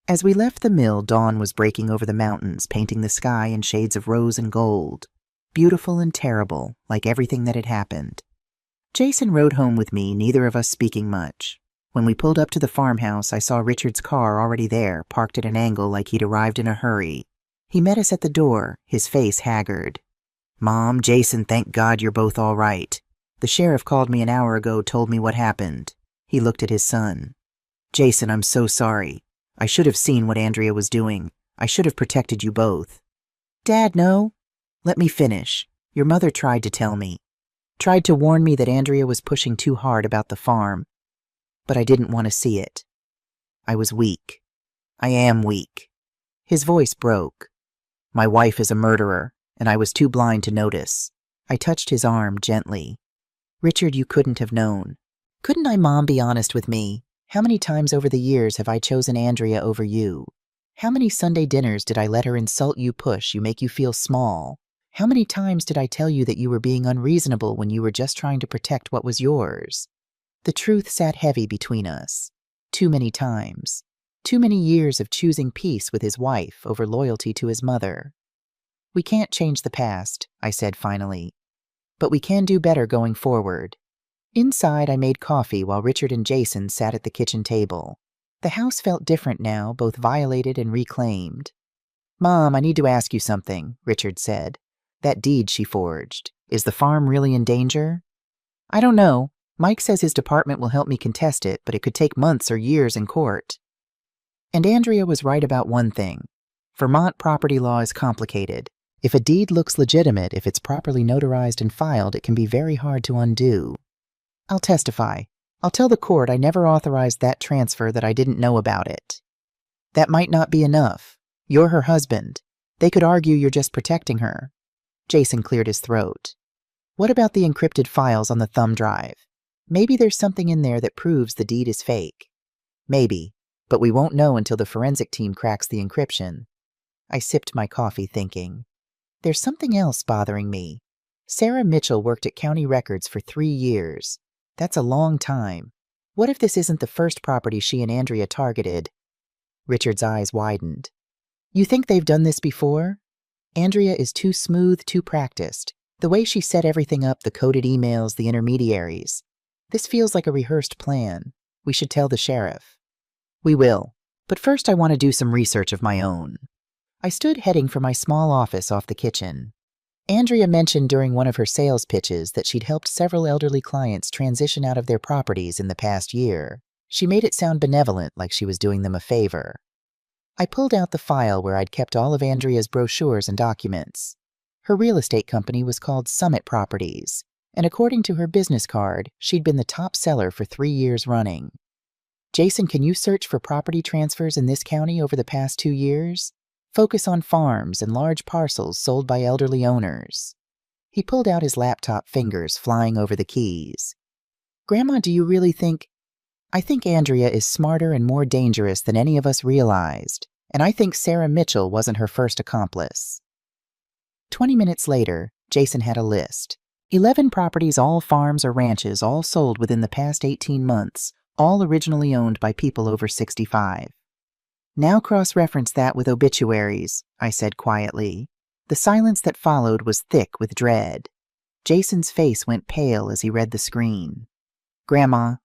As we left the mill, dawn was breaking over the mountains, painting the sky in shades of rose and gold. Beautiful and terrible, like everything that had happened. Jason rode home with me, neither of us speaking much. When we pulled up to the farmhouse, I saw Richard's car already there, parked at an angle like he'd arrived in a hurry. He met us at the door, his face haggard. Mom, Jason, thank God you're both all right. The sheriff called me an hour ago, told me what happened. He looked at his son. Jason, I'm so sorry. I should have seen what Andrea was doing. I should have protected you both. Dad, no. Let me finish. Your mother tried to tell me. Tried to warn me that Andrea was pushing too hard about the farm. But I didn't want to see it. I was weak. I am weak. His voice broke. My wife is a murderer, and I was too blind to notice. I touched his arm gently. Richard, you couldn't have known. Couldn't Mom be honest with me? How many times over the years have I chosen Andrea over you? How many Sunday dinners did I let her insult you, push you, make you feel small? How many times did I tell you that you were being unreasonable when you were just trying to protect what was yours? The truth sat heavy between us. Too many times. Too many years of choosing peace with his wife over loyalty to his mother. We can't change the past, I said finally. But we can do better going forward. Inside, I made coffee while Richard and Jason sat at the kitchen table. The house felt different now, both violated and reclaimed. Mom, I need to ask you something, Richard said. That deed she forged, is the farm really in danger? I don't know. Mike says his department will help me contest it, but it could take months or years in court. And Andrea was right about one thing. Vermont property law is complicated. If a deed looks legitimate, if it's properly notarized and filed, it can be very hard to undo. I'll testify. I'll tell the court I never authorized that transfer, that I didn't know about it. That might not be enough. You're her husband. They could argue you're just protecting her. Jason cleared his throat. What about the encrypted files on the thumb drive? Maybe there's something in there that proves the deed is fake. Maybe, but we won't know until the forensic team cracks the encryption. I sipped my coffee thinking. There's something else bothering me. Sarah Mitchell worked at County Records for 3 years. That's a long time. What if this isn't the first property she and Andrea targeted? Richard's eyes widened. You think they've done this before? Andrea is too smooth, too practiced. The way she set everything up, the coded emails, the intermediaries. This feels like a rehearsed plan. We should tell the sheriff. We will. But first I want to do some research of my own. I stood heading for my small office off the kitchen. Andrea mentioned during one of her sales pitches that she'd helped several elderly clients transition out of their properties in the past year. She made it sound benevolent, like she was doing them a favor. I pulled out the file where I'd kept all of Andrea's brochures and documents. Her real estate company was called Summit Properties, and according to her business card, she'd been the top seller for 3 years running. Jason, can you search for property transfers in this county over the past 2 years? Focus on farms and large parcels sold by elderly owners. He pulled out his laptop, fingers flying over the keys. Grandma, do you really think? I think Andrea is smarter and more dangerous than any of us realized, and I think Sarah Mitchell wasn't her first accomplice. 20 minutes later, Jason had a list. 11 properties, all farms or ranches, all sold within the past 18 months, all originally owned by people over 65. Now cross-reference that with obituaries, I said quietly. The silence that followed was thick with dread. Jason's face went pale as he read the screen. Grandma,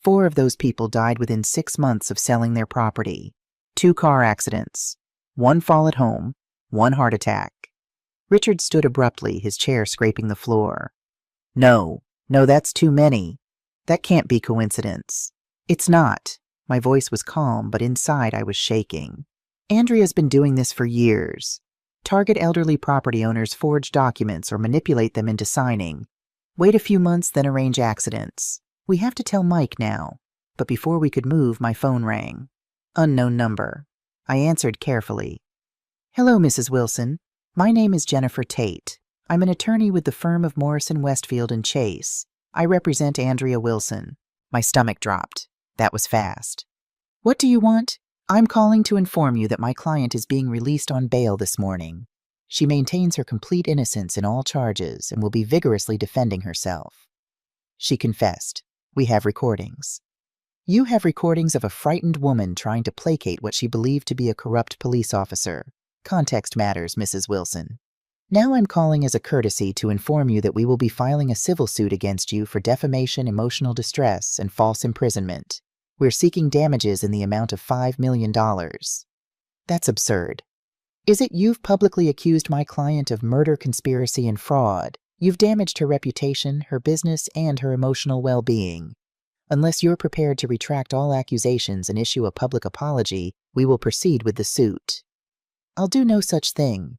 4 of those people died within 6 months of selling their property. 2 car accidents. 1 fall at home. 1 heart attack. Richard stood abruptly, his chair scraping the floor. No, that's too many. That can't be coincidence. It's not. My voice was calm, but inside I was shaking. Andrea's been doing this for years. Target elderly property owners, forge documents, or manipulate them into signing. Wait a few months, then arrange accidents. We have to tell Mike now. But before we could move, my phone rang. Unknown number. I answered carefully. Hello, Mrs. Wilson. My name is Jennifer Tate. I'm an attorney with the firm of Morrison, Westfield & Chase. I represent Andrea Wilson. My stomach dropped. That was fast. What do you want? I'm calling to inform you that my client is being released on bail this morning. She maintains her complete innocence in all charges and will be vigorously defending herself. She confessed. We have recordings. You have recordings of a frightened woman trying to placate what she believed to be a corrupt police officer. Context matters, Mrs. Wilson. Now I'm calling as a courtesy to inform you that we will be filing a civil suit against you for defamation, emotional distress, and false imprisonment. We're seeking damages in the amount of $5 million. That's absurd. Is it you've publicly accused my client of murder, conspiracy, and fraud? You've damaged her reputation, her business, and her emotional well-being. Unless you're prepared to retract all accusations and issue a public apology, we will proceed with the suit. I'll do no such thing.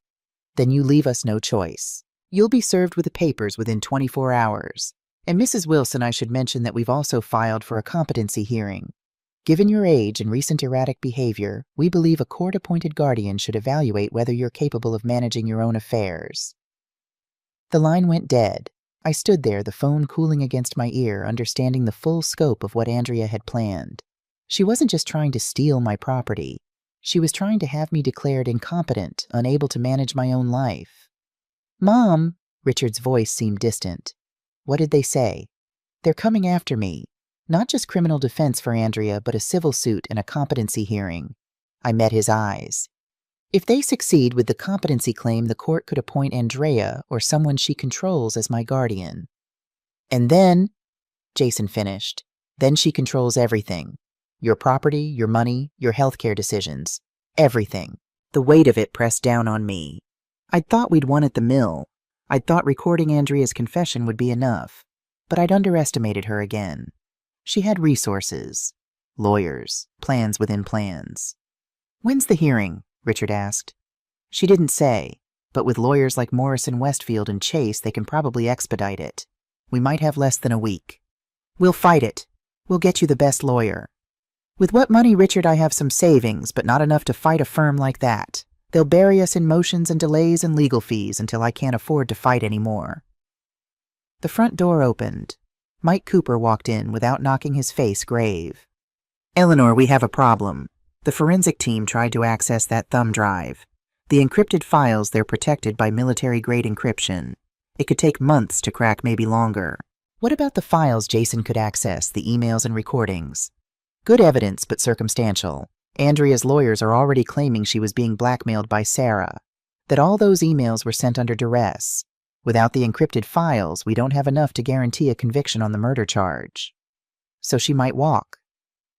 Then you leave us no choice. You'll be served with the papers within 24 hours. And Mrs. Wilson, I should mention that we've also filed for a competency hearing. Given your age and recent erratic behavior, we believe a court-appointed guardian should evaluate whether you're capable of managing your own affairs." The line went dead. I stood there, the phone cooling against my ear, understanding the full scope of what Andrea had planned. She wasn't just trying to steal my property. She was trying to have me declared incompetent, unable to manage my own life. "Mom," Richard's voice seemed distant. "What did they say?" "They're coming after me. Not just criminal defense for Andrea, but a civil suit and a competency hearing." I met his eyes. "If they succeed with the competency claim, the court could appoint Andrea or someone she controls as my guardian." "And then," Jason finished, "then she controls everything. Your property, your money, your healthcare decisions. Everything." The weight of it pressed down on me. I'd thought we'd won at the mill. I'd thought recording Andrea's confession would be enough. But I'd underestimated her again. She had resources. Lawyers. Plans within plans. "When's the hearing?" Richard asked. She didn't say, but with lawyers like Morrison, Westfield, and Chase, they can probably expedite it. We might have less than a week. "We'll fight it. We'll get you the best lawyer." "With what money, Richard? I have some savings, but not enough to fight a firm like that. They'll bury us in motions and delays and legal fees until I can't afford to fight anymore." The front door opened. Mike Cooper walked in without knocking, his face grave. "Eleanor, we have a problem. The forensic team tried to access that thumb drive. The encrypted files, they're protected by military-grade encryption. It could take months to crack, maybe longer." "What about the files Jason could access, the emails and recordings?" "Good evidence, but circumstantial. Andrea's lawyers are already claiming she was being blackmailed by Sarah, that all those emails were sent under duress. Without the encrypted files, we don't have enough to guarantee a conviction on the murder charge. So she might walk.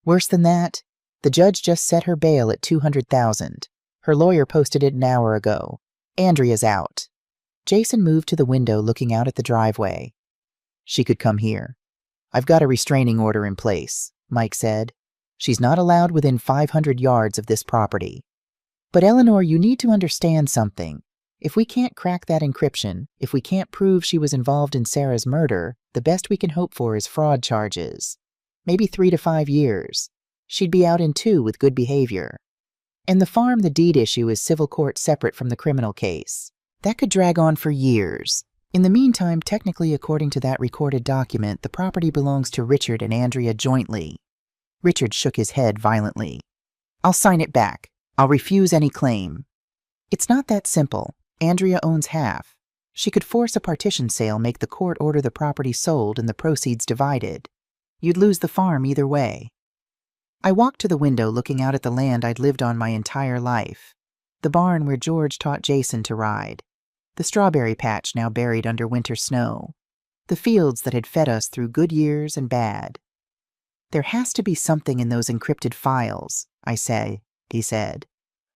Worse than that, the judge just set her bail at $200,000. Her lawyer posted it an hour ago. Andrea's out." Jason moved to the window, looking out at the driveway. "She could come here. I've got a restraining order in place," Mike said. "She's not allowed within 500 yards of this property." "But Eleanor, you need to understand something. If we can't crack that encryption, if we can't prove she was involved in Sarah's murder, the best we can hope for is fraud charges. Maybe 3 to 5 years. She'd be out in 2 with good behavior. And the farm, the deed issue is civil court separate from the criminal case. That could drag on for years. In the meantime, technically, according to that recorded document, the property belongs to Richard and Andrea jointly." Richard shook his head violently. "I'll sign it back. I'll refuse any claim." "It's not that simple. Andrea owns half. She could force a partition sale, make the court order the property sold and the proceeds divided. You'd lose the farm either way." I walked to the window, looking out at the land I'd lived on my entire life. The barn where George taught Jason to ride. The strawberry patch now buried under winter snow. The fields that had fed us through good years and bad. "There has to be something in those encrypted files," he said.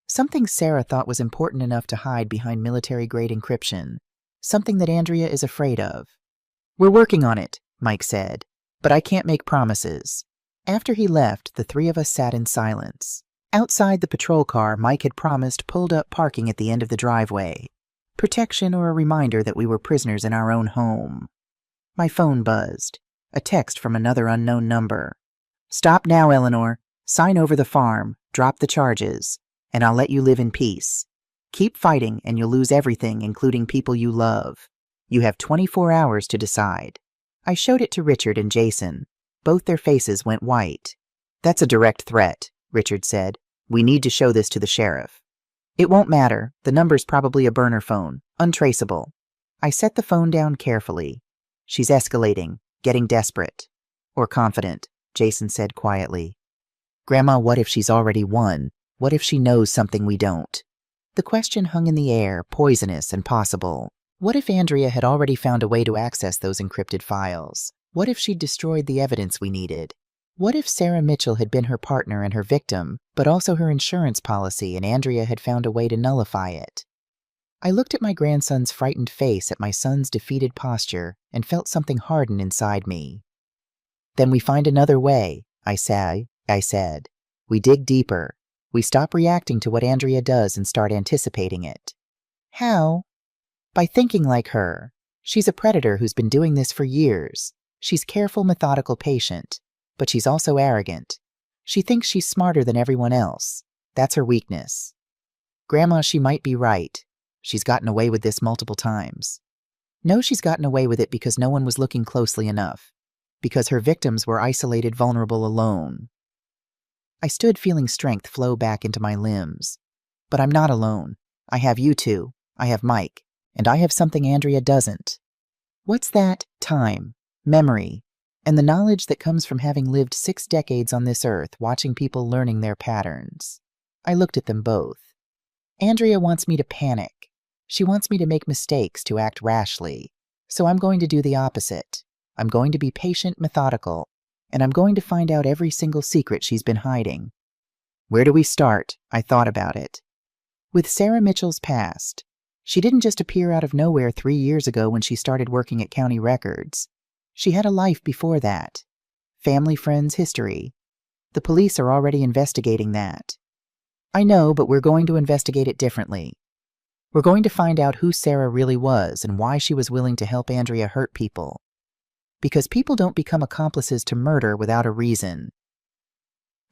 "Something Sarah thought was important enough to hide behind military-grade encryption. Something that Andrea is afraid of." "We're working on it," Mike said, "but I can't make promises." After he left, the 3 of us sat in silence. Outside, the patrol car Mike had promised pulled up, parking at the end of the driveway. Protection, or a reminder that we were prisoners in our own home. My phone buzzed. A text from another unknown number. "Stop now, Eleanor. Sign over the farm, drop the charges, and I'll let you live in peace. Keep fighting and you'll lose everything, including people you love. You have 24 hours to decide." I showed it to Richard and Jason. Both their faces went white. "That's a direct threat," Richard said. "We need to show this to the sheriff." "It won't matter. The number's probably a burner phone. Untraceable." I set the phone down carefully. "She's escalating, getting desperate." "Or confident," Jason said quietly. "Grandma, what if she's already won? What if she knows something we don't?" The question hung in the air, poisonous and possible. What if Andrea had already found a way to access those encrypted files? What if she'd destroyed the evidence we needed? What if Sarah Mitchell had been her partner and her victim, but also her insurance policy, and Andrea had found a way to nullify it? I looked at my grandson's frightened face, at my son's defeated posture, and felt something harden inside me. "Then we find another way," I said. "We dig deeper. We stop reacting to what Andrea does and start anticipating it." "How?" "By thinking like her. She's a predator who's been doing this for years. She's careful, methodical, patient. But she's also arrogant. She thinks she's smarter than everyone else. That's her weakness. Grandma, she might be right. She's gotten away with this multiple times. No, she's gotten away with it because no one was looking closely enough. Because her victims were isolated, vulnerable, alone. I stood feeling strength flow back into my limbs. But I'm not alone. I have you two. I have Mike. And I have something Andrea doesn't. What's that? Time. Memory. And the knowledge that comes from having lived 6 decades on this earth, watching people learning their patterns. I looked at them both. Andrea wants me to panic. She wants me to make mistakes, to act rashly. So I'm going to do the opposite. I'm going to be patient, methodical, and I'm going to find out every single secret she's been hiding. Where do we start? I thought about it. With Sarah Mitchell's past. She didn't just appear out of nowhere 3 years ago when she started working at County Records. She had a life before that. Family, friends, history. The police are already investigating that. I know, but we're going to investigate it differently. We're going to find out who Sarah really was and why she was willing to help Andrea hurt people. Because people don't become accomplices to murder without a reason.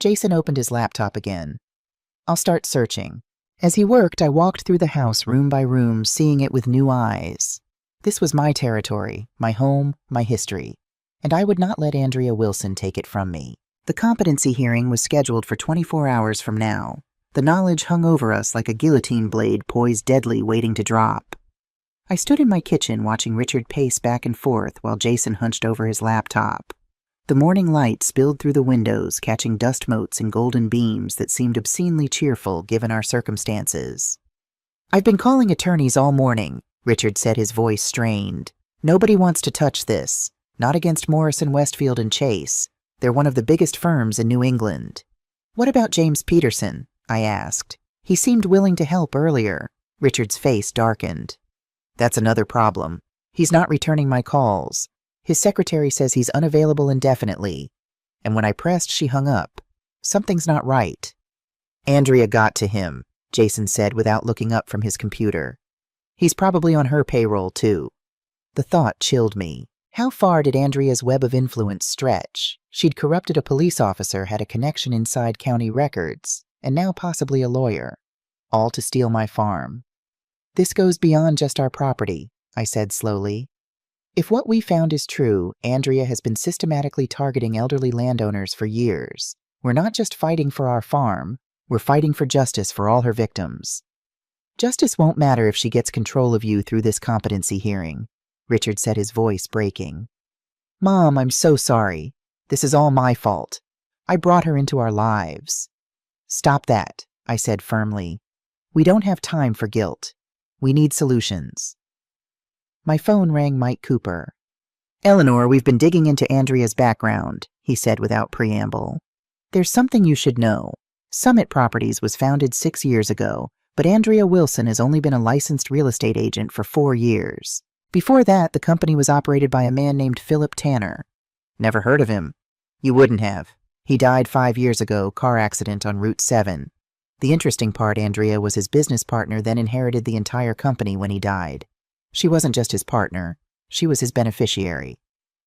Jason opened his laptop again. I'll start searching. As he worked, I walked through the house room by room, seeing it with new eyes. This was my territory, my home, my history, and I would not let Andrea Wilson take it from me. The competency hearing was scheduled for 24 hours from now. The knowledge hung over us like a guillotine blade poised deadly, waiting to drop. I stood in my kitchen watching Richard pace back and forth while Jason hunched over his laptop. The morning light spilled through the windows, catching dust motes and golden beams that seemed obscenely cheerful given our circumstances. I've been calling attorneys all morning, Richard said, his voice strained. Nobody wants to touch this. Not against Morrison, Westfield, and Chase. They're one of the biggest firms in New England. What about James Peterson? I asked. He seemed willing to help earlier. Richard's face darkened. That's another problem. He's not returning my calls. His secretary says he's unavailable indefinitely. And when I pressed, she hung up. Something's not right. Andrea got to him, Jason said without looking up from his computer. He's probably on her payroll, too. The thought chilled me. How far did Andrea's web of influence stretch? She'd corrupted a police officer, had a connection inside County Records, and now possibly a lawyer. All to steal my farm. This goes beyond just our property, I said slowly. If what we found is true, Andrea has been systematically targeting elderly landowners for years. We're not just fighting for our farm, we're fighting for justice for all her victims. Justice won't matter if she gets control of you through this competency hearing, Richard said, his voice breaking. Mom, I'm so sorry. This is all my fault. I brought her into our lives. Stop that, I said firmly. We don't have time for guilt. We need solutions. My phone rang Mike Cooper. Eleanor, we've been digging into Andrea's background, he said without preamble. There's something you should know. Summit Properties was founded 6 years ago, but Andrea Wilson has only been a licensed real estate agent for 4 years. Before that, the company was operated by a man named Philip Tanner. Never heard of him. You wouldn't have. He died 5 years ago, car accident on Route 7. The interesting part, Andrea was his business partner, then inherited the entire company when he died. She wasn't just his partner, she was his beneficiary.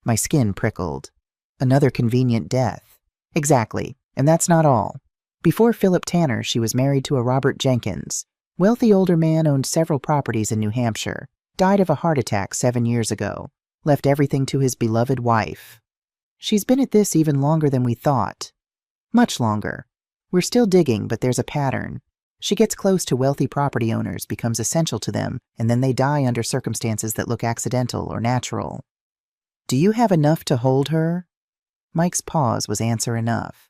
My skin prickled. Another convenient death. Exactly, and that's not all. Before Philip Tanner, she was married to a Robert Jenkins. Wealthy older man, owned several properties in New Hampshire. Died of a heart attack 7 years ago. Left everything to his beloved wife. She's been at this even longer than we thought. Much longer. We're still digging, but there's a pattern. She gets close to wealthy property owners, becomes essential to them, and then they die under circumstances that look accidental or natural. Do you have enough to hold her? Mike's pause was answer enough.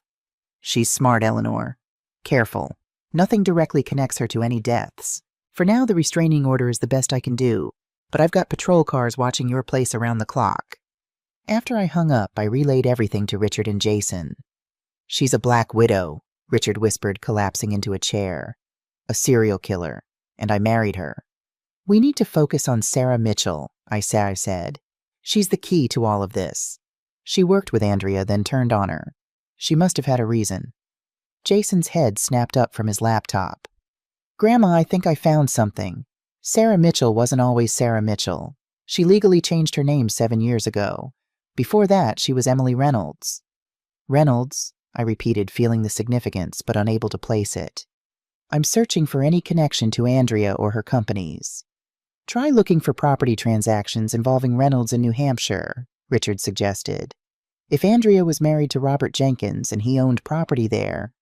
She's smart, Eleanor. Careful. Nothing directly connects her to any deaths. For now, the restraining order is the best I can do, but I've got patrol cars watching your place around the clock. After I hung up, I relayed everything to Richard and Jason. She's a black widow, Richard whispered, collapsing into a chair. A serial killer, and I married her. We need to focus on Sarah Mitchell, I said. She's the key to all of this. She worked with Andrea, then turned on her. She must have had a reason. Jason's head snapped up from his laptop. Grandma, I think I found something. Sarah Mitchell wasn't always Sarah Mitchell. She legally changed her name 7 years ago. Before that, she was Emily Reynolds. Reynolds? I repeated, feeling the significance but unable to place it. I'm searching for any connection to Andrea or her companies. Try looking for property transactions involving Reynolds in New Hampshire, Richard suggested. If Andrea was married to Robert Jenkins and he owned property there.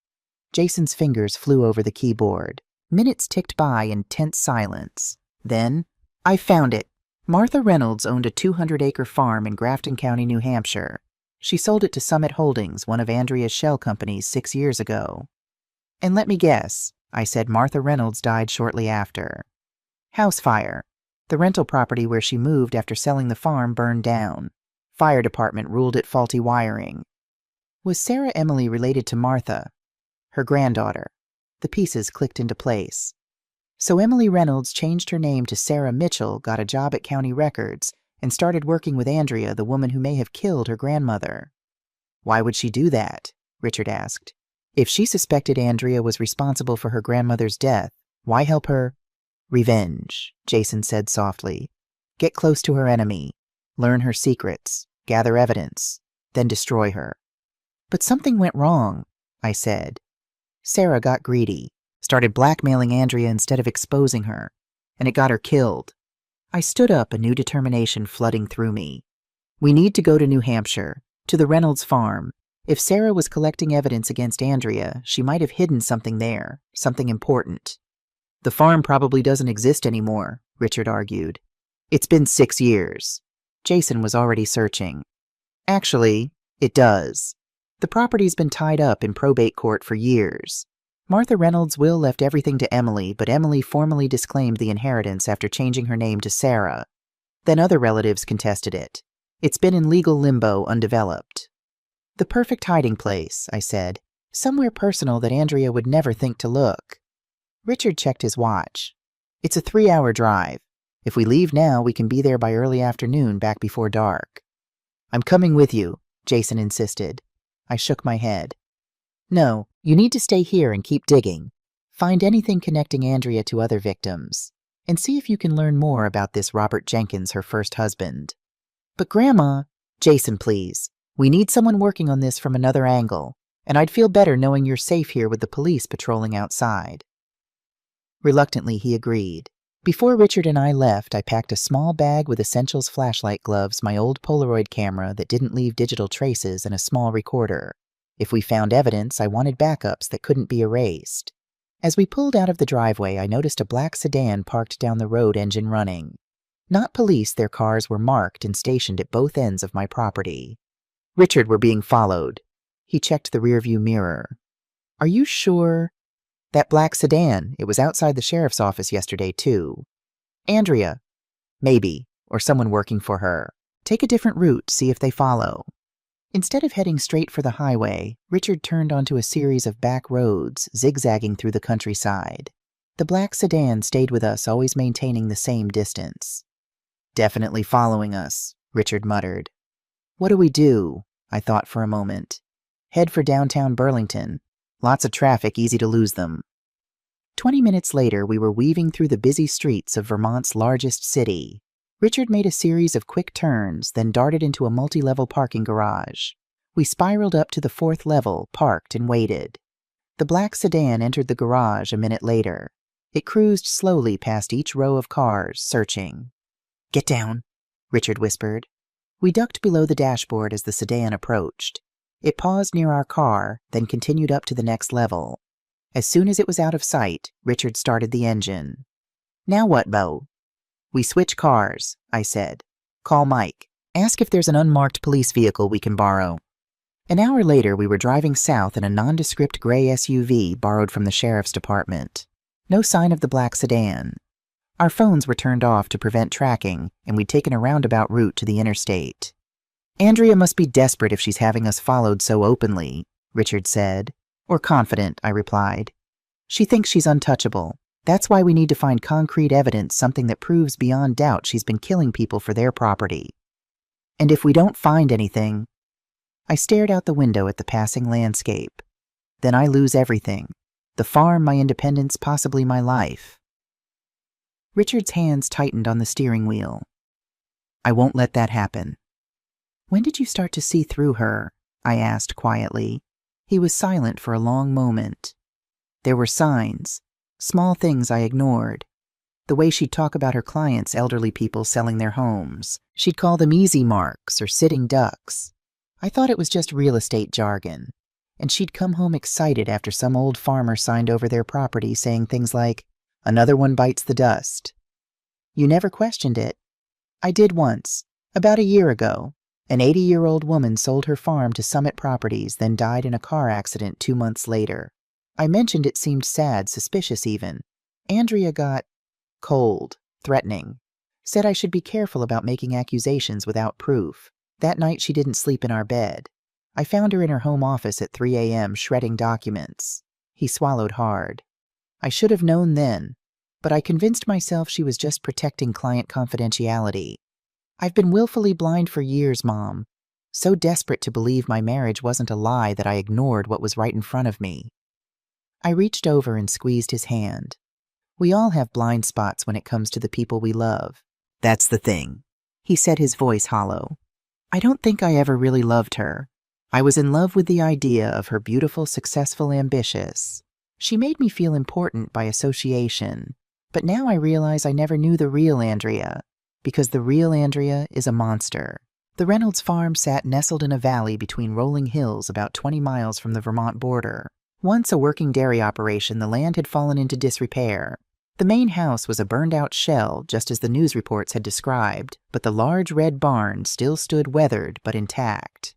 Jason's fingers flew over the keyboard. Minutes ticked by in tense silence. Then, I found it. Martha Reynolds owned a 200-acre farm in Grafton County, New Hampshire. She sold it to Summit Holdings, one of Andrea's shell companies, 6 years ago. And let me guess, I said Martha Reynolds died shortly after. House fire. The rental property where she moved after selling the farm burned down. Fire department ruled it faulty wiring. Was Sarah Emily related to Martha? Her granddaughter. The pieces clicked into place. So Emily Reynolds changed her name to Sarah Mitchell, got a job at County Records, and started working with Andrea, the woman who may have killed her grandmother. Why would she do that? Richard asked. If she suspected Andrea was responsible for her grandmother's death, why help her? Revenge, Jason said softly. Get close to her enemy. Learn her secrets. Gather evidence. Then destroy her. But something went wrong, I said. Sarah got greedy, started blackmailing Andrea instead of exposing her, and it got her killed. I stood up, a new determination flooding through me. We need to go to New Hampshire, to the Reynolds farm. If Sarah was collecting evidence against Andrea, she might have hidden something there, something important. The farm probably doesn't exist anymore, Richard argued. It's been 6 years. Jason was already searching. Actually, it does. The property's been tied up in probate court for years. Martha Reynolds' will left everything to Emily, but Emily formally disclaimed the inheritance after changing her name to Sarah. Then other relatives contested it. It's been in legal limbo, undeveloped. The perfect hiding place, I said. Somewhere personal that Andrea would never think to look. Richard checked his watch. It's a 3-hour drive. If we leave now, we can be there by early afternoon, back before dark. I'm coming with you, Jason insisted. I shook my head. No, you need to stay here and keep digging. Find anything connecting Andrea to other victims. And see if you can learn more about this Robert Jenkins, her first husband. But Grandma, Jason, please. We need someone working on this from another angle, and I'd feel better knowing you're safe here with the police patrolling outside. Reluctantly, he agreed. Before Richard and I left, I packed a small bag with essentials flashlight gloves, my old Polaroid camera that didn't leave digital traces, and a small recorder. If we found evidence, I wanted backups that couldn't be erased. As we pulled out of the driveway, I noticed a black sedan parked down the road, engine running. Not police, their cars were marked and stationed at both ends of my property. Richard were being followed. He checked the rearview mirror. Are you sure? That black sedan, it was outside the sheriff's office yesterday, too. Andrea. Maybe, or someone working for her. Take a different route, see if they follow. Instead of heading straight for the highway, Richard turned onto a series of back roads, zigzagging through the countryside. The black sedan stayed with us, always maintaining the same distance. Definitely following us, Richard muttered. What do we do? I thought for a moment. Head for downtown Burlington. Lots of traffic, easy to lose them. 20 minutes later, we were weaving through the busy streets of Vermont's largest city. Richard made a series of quick turns, then darted into a multi-level parking garage. We spiraled up to the 4th level, parked, and waited. The black sedan entered the garage a minute later. It cruised slowly past each row of cars, searching. Get down, Richard whispered. We ducked below the dashboard as the sedan approached. It paused near our car, then continued up to the next level. As soon as it was out of sight, Richard started the engine. Now what, Bo? We switch cars, I said. Call Mike. Ask if there's an unmarked police vehicle we can borrow. An hour later, we were driving south in a nondescript gray SUV borrowed from the sheriff's department. No sign of the black sedan. Our phones were turned off to prevent tracking, and we'd taken a roundabout route to the interstate. Andrea must be desperate if she's having us followed so openly, Richard said. Or confident, I replied. She thinks she's untouchable. That's why we need to find concrete evidence, something that proves beyond doubt she's been killing people for their property. And if we don't find anything... I stared out the window at the passing landscape. Then I lose everything. The farm, my independence, possibly my life. Richard's hands tightened on the steering wheel. I won't let that happen. When did you start to see through her? I asked quietly. He was silent for a long moment. There were signs, small things I ignored. The way she'd talk about her clients, elderly people selling their homes. She'd call them easy marks or sitting ducks. I thought it was just real estate jargon. And she'd come home excited after some old farmer signed over their property saying things like, "Another one bites the dust." You never questioned it. I did once, about a year ago. An 80-year-old woman sold her farm to Summit Properties, then died in a car accident 2 months later. I mentioned it seemed sad, suspicious even. Andrea got cold, threatening. Said I should be careful about making accusations without proof. That night she didn't sleep in our bed. I found her in her home office at 3 a.m. shredding documents. He swallowed hard. I should have known then, but I convinced myself she was just protecting client confidentiality. I've been willfully blind for years, Mom. So desperate to believe my marriage wasn't a lie that I ignored what was right in front of me. I reached over and squeezed his hand. We all have blind spots when it comes to the people we love. That's the thing. He said, his voice hollow. I don't think I ever really loved her. I was in love with the idea of her beautiful, successful, ambitious. She made me feel important by association. But now I realize I never knew the real Andrea, because the real Andrea is a monster. The Reynolds farm sat nestled in a valley between rolling hills about 20 miles from the Vermont border. Once a working dairy operation, the land had fallen into disrepair. The main house was a burned-out shell, just as the news reports had described, but the large red barn still stood weathered but intact.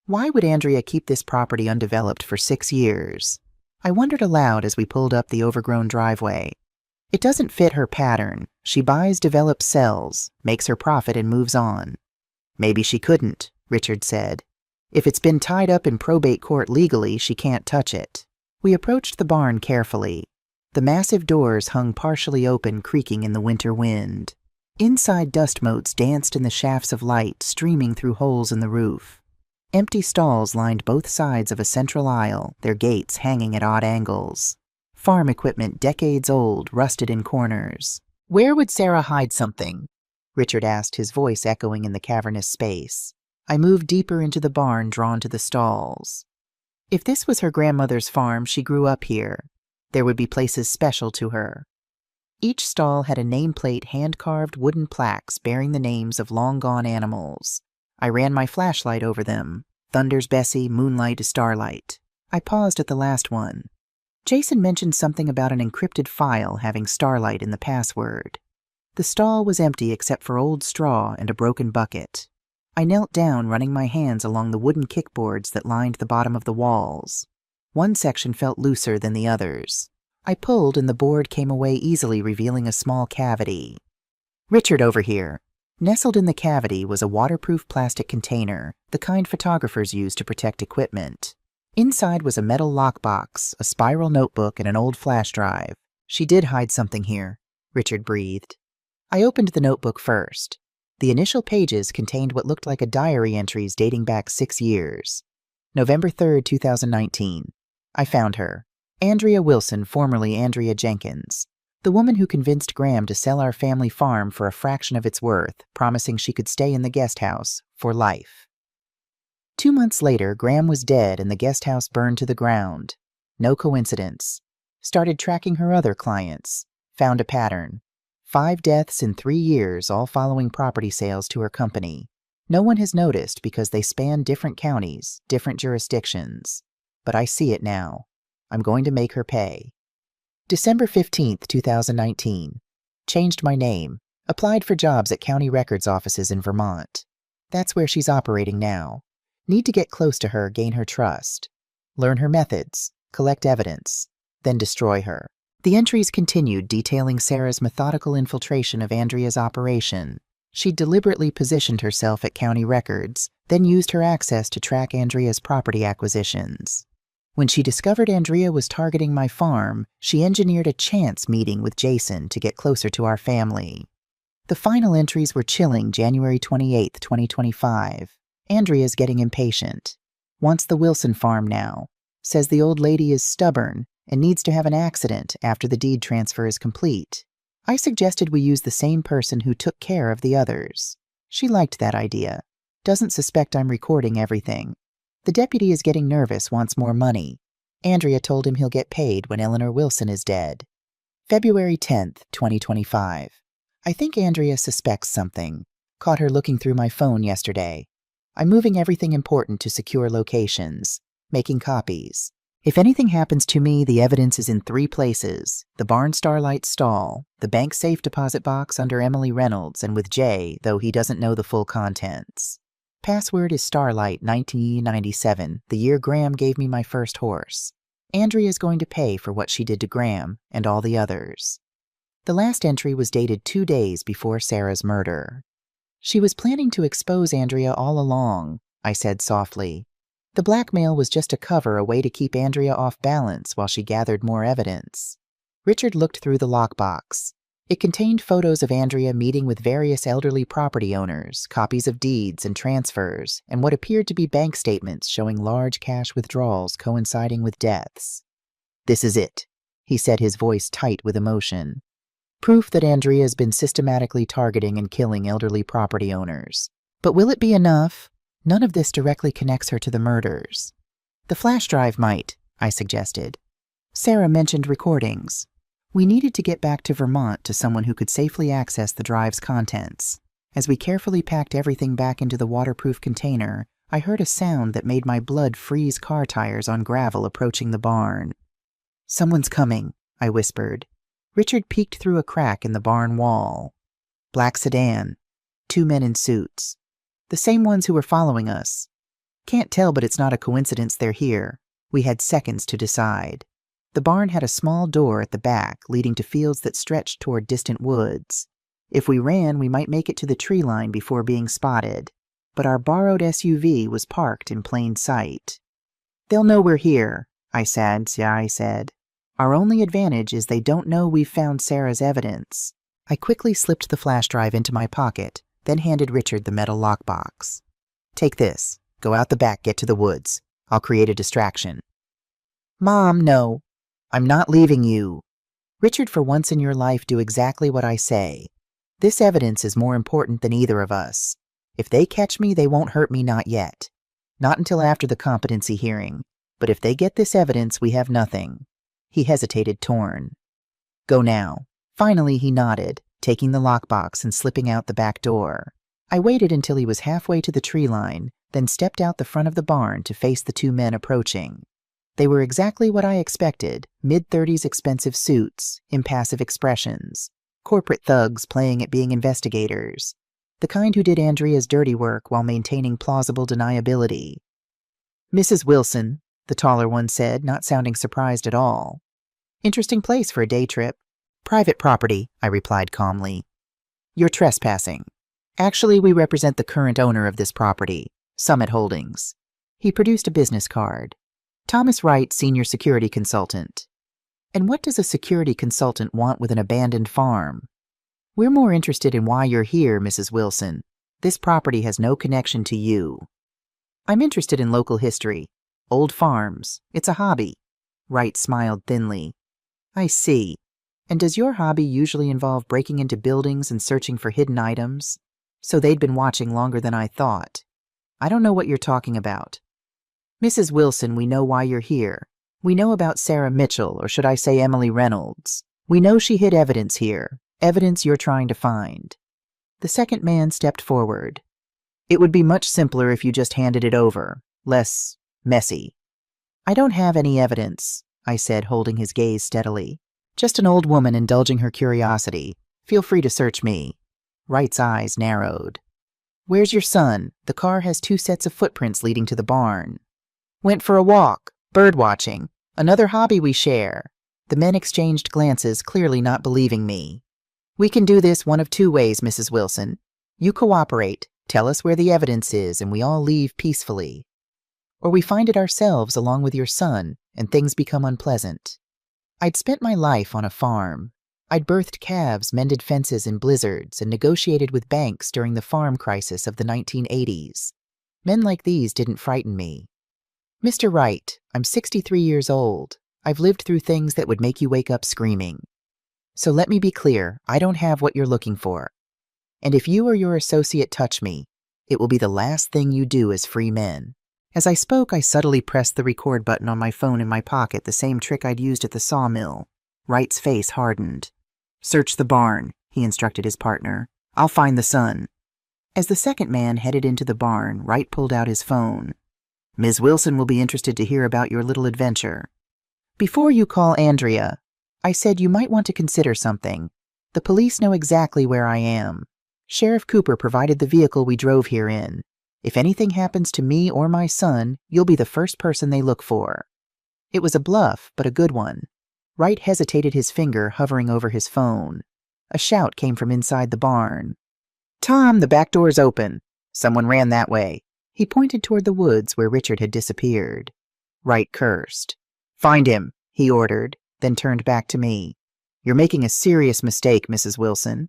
Why would Andrea keep this property undeveloped for 6 years? I wondered aloud as we pulled up the overgrown driveway. It doesn't fit her pattern. She buys, develops, sells, makes her profit, and moves on. Maybe she couldn't, Richard said. If it's been tied up in probate court legally, she can't touch it. We approached the barn carefully. The massive doors hung partially open, creaking in the winter wind. Inside, dust motes danced in the shafts of light streaming through holes in the roof. Empty stalls lined both sides of a central aisle, their gates hanging at odd angles. Farm equipment decades old, rusted in corners. Where would Sarah hide something? Richard asked, his voice echoing in the cavernous space. I moved deeper into the barn, drawn to the stalls. If this was her grandmother's farm, she grew up here. There would be places special to her. Each stall had a nameplate, hand-carved wooden plaques bearing the names of long-gone animals. I ran my flashlight over them. Thunder's Bessie, Moonlight, Starlight. I paused at the last one. Jason mentioned something about an encrypted file having Starlight in the password. The stall was empty except for old straw and a broken bucket. I knelt down, running my hands along the wooden kickboards that lined the bottom of the walls. One section felt looser than the others. I pulled and the board came away easily, revealing a small cavity. Richard, over here. Nestled in the cavity was a waterproof plastic container, the kind photographers use to protect equipment. Inside was a metal lockbox, a spiral notebook, and an old flash drive. She did hide something here, Richard breathed. I opened the notebook first. The initial pages contained what looked like a diary entries dating back 6 years. November 3rd, 2019. I found her. Andrea Wilson, formerly Andrea Jenkins. The woman who convinced Graham to sell our family farm for a fraction of its worth, promising she could stay in the guest house for life. 2 months later, Graham was dead and the guest house burned to the ground. No coincidence. Started tracking her other clients. Found a pattern. 5 deaths in 3 years, all following property sales to her company. No one has noticed because they span different counties, different jurisdictions. But I see it now. I'm going to make her pay. December 15th, 2019. Changed my name. Applied for jobs at county records offices in Vermont. That's where she's operating now. Need to get close to her, gain her trust. Learn her methods, collect evidence, then destroy her. The entries continued, detailing Sarah's methodical infiltration of Andrea's operation. She'd deliberately positioned herself at county records, then used her access to track Andrea's property acquisitions. When she discovered Andrea was targeting my farm, she engineered a chance meeting with Jason to get closer to our family. The final entries were chilling. January 28, 2025. Andrea's getting impatient. Wants the Wilson farm now. Says the old lady is stubborn and needs to have an accident after the deed transfer is complete. I suggested we use the same person who took care of the others. She liked that idea. Doesn't suspect I'm recording everything. The deputy is getting nervous, wants more money. Andrea told him he'll get paid when Eleanor Wilson is dead. February 10th, 2025. I think Andrea suspects something. Caught her looking through my phone yesterday. I'm moving everything important to secure locations. Making copies. If anything happens to me, the evidence is in 3 places. The barn starlight stall, the bank safe deposit box under Emily Reynolds, and with Jay, though he doesn't know the full contents. Password is Starlight 1997, the year Graham gave me my first horse. Andrea is going to pay for what she did to Graham and all the others. The last entry was dated 2 days before Sarah's murder. She was planning to expose Andrea all along, I said softly. The blackmail was just a cover, a way to keep Andrea off balance while she gathered more evidence. Richard looked through the lockbox. It contained photos of Andrea meeting with various elderly property owners, copies of deeds and transfers, and what appeared to be bank statements showing large cash withdrawals coinciding with deaths. "This is it," he said, his voice tight with emotion. "Proof that Andrea's been systematically targeting and killing elderly property owners. But will it be enough? None of this directly connects her to the murders." "The flash drive might," I suggested. Sarah mentioned recordings. We needed to get back to Vermont to someone who could safely access the drive's contents. As we carefully packed everything back into the waterproof container, I heard a sound that made my blood freeze. Car tires on gravel approaching the barn. "Someone's coming," I whispered. Richard peeked through a crack in the barn wall. Black sedan. 2 men in suits. The same ones who were following us. Can't tell, but it's not a coincidence they're here. We had seconds to decide. The barn had a small door at the back leading to fields that stretched toward distant woods. If we ran, we might make it to the tree line before being spotted. But our borrowed SUV was parked in plain sight. "They'll know we're here," I said. "Our only advantage is they don't know we've found Sarah's evidence." I quickly slipped the flash drive into my pocket, then handed Richard the metal lockbox. "Take this. Go out the back, get to the woods. I'll create a distraction." "Mom, no. I'm not leaving you." "Richard, for once in your life, do exactly what I say. This evidence is more important than either of us. If they catch me, they won't hurt me, not yet. Not until after the competency hearing. But if they get this evidence, we have nothing." He hesitated, torn. "Go now." Finally, he nodded, taking the lockbox and slipping out the back door. I waited until he was halfway to the tree line, then stepped out the front of the barn to face the 2 men approaching. They were exactly what I expected, mid-30s expensive suits, impassive expressions, corporate thugs playing at being investigators, the kind who did Andrea's dirty work while maintaining plausible deniability. "Mrs. Wilson," the taller one said, not sounding surprised at all. "Interesting place for a day trip." "Private property," I replied calmly. "You're trespassing. Actually, we represent the current owner of this property, Summit Holdings." He produced a business card. "Thomas Wright, Senior Security Consultant." "And what does a security consultant want with an abandoned farm?" "We're more interested in why you're here, Mrs. Wilson. This property has no connection to you." "I'm interested in local history. Old farms. It's a hobby." Wright smiled thinly. "I see. And does your hobby usually involve breaking into buildings and searching for hidden items?" So they'd been watching longer than I thought. "I don't know what you're talking about." "Mrs. Wilson, we know why you're here. We know about Sarah Mitchell, or should I say Emily Reynolds. We know she hid evidence here, evidence you're trying to find." The second man stepped forward. "It would be much simpler if you just handed it over. Less messy." "I don't have any evidence," I said, holding his gaze steadily. "Just an old woman indulging her curiosity. Feel free to search me." Wright's eyes narrowed. "Where's your son? The car has 2 sets of footprints leading to the barn." "Went for a walk. Bird watching. Another hobby we share." The men exchanged glances, clearly not believing me. "We can do this one of 2 ways, Mrs. Wilson. You cooperate, tell us where the evidence is, and we all leave peacefully. Or we find it ourselves along with your son, and things become unpleasant." I'd spent my life on a farm. I'd birthed calves, mended fences in blizzards, and negotiated with banks during the farm crisis of the 1980s. Men like these didn't frighten me. "Mr. Wright, I'm 63 years old. I've lived through things that would make you wake up screaming. So let me be clear, I don't have what you're looking for. And if you or your associate touch me, it will be the last thing you do as free men. As I spoke, I subtly pressed the record button on my phone in my pocket, the same trick I'd used at the sawmill. Wright's face hardened. "Search the barn," he instructed his partner. "I'll find the son." As the second man headed into the barn, Wright pulled out his phone. "Ms. Wilson will be interested to hear about your little adventure. Before you call Andrea, I said you might want to consider something. The police know exactly where I am. Sheriff Cooper provided the vehicle we drove here in. If anything happens to me or my son, you'll be the first person they look for." It was a bluff, but a good one. Wright hesitated, his finger hovering over his phone. A shout came from inside the barn. "Tom, the back door's open. Someone ran that way." He pointed toward the woods where Richard had disappeared. Wright cursed. "Find him," he ordered, then turned back to me. "You're making a serious mistake, Mrs. Wilson."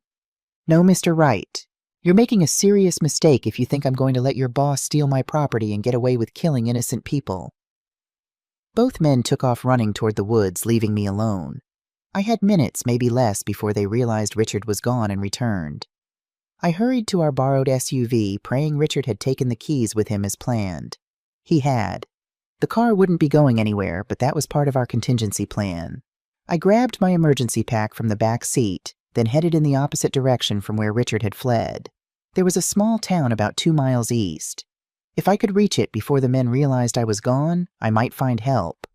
"No, Mr. Wright. You're making a serious mistake if you think I'm going to let your boss steal my property and get away with killing innocent people." Both men took off running toward the woods, leaving me alone. I had minutes, maybe less, before they realized Richard was gone and returned. I hurried to our borrowed SUV, praying Richard had taken the keys with him as planned. He had. The car wouldn't be going anywhere, but that was part of our contingency plan. I grabbed my emergency pack from the back seat, then headed in the opposite direction from where Richard had fled. There was a small town about 2 miles east. If I could reach it before the men realized I was gone, I might find help.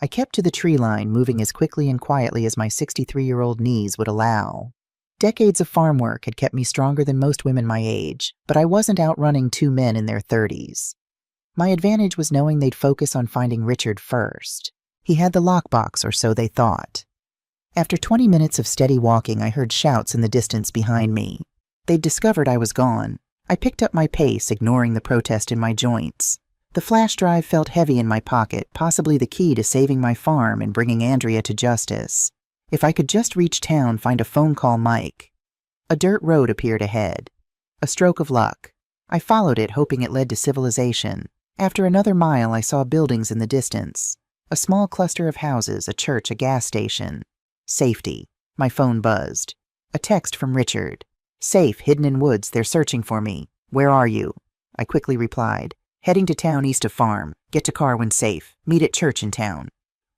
I kept to the tree line, moving as quickly and quietly as my 63-year-old knees would allow. Decades of farm work had kept me stronger than most women my age, but I wasn't outrunning 2 men in their 30s. My advantage was knowing they'd focus on finding Richard first. He had the lockbox, or so they thought. After 20 minutes of steady walking, I heard shouts in the distance behind me. They'd discovered I was gone. I picked up my pace, ignoring the protest in my joints. The flash drive felt heavy in my pocket, possibly the key to saving my farm and bringing Andrea to justice. If I could just reach town, find a phone call Mike. A dirt road appeared ahead. A stroke of luck. I followed it, hoping it led to civilization. After another mile, I saw buildings in the distance. A small cluster of houses, a church, a gas station. Safety. My phone buzzed. A text from Richard. "Safe, hidden in woods. They're searching for me. Where are you?" I quickly replied. "Heading to town east of farm. Get to car when safe. Meet at church in town."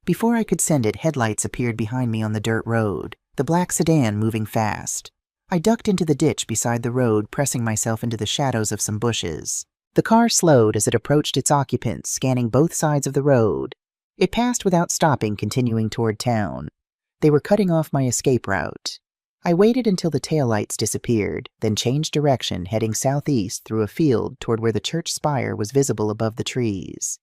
Before I could send it, headlights appeared behind me on the dirt road, the black sedan moving fast. I ducked into the ditch beside the road, pressing myself into the shadows of some bushes. The car slowed as it approached its occupants, scanning both sides of the road. It passed without stopping, continuing toward town. They were cutting off my escape route. I waited until the taillights disappeared, then changed direction, heading southeast through a field toward where the church spire was visible above the trees.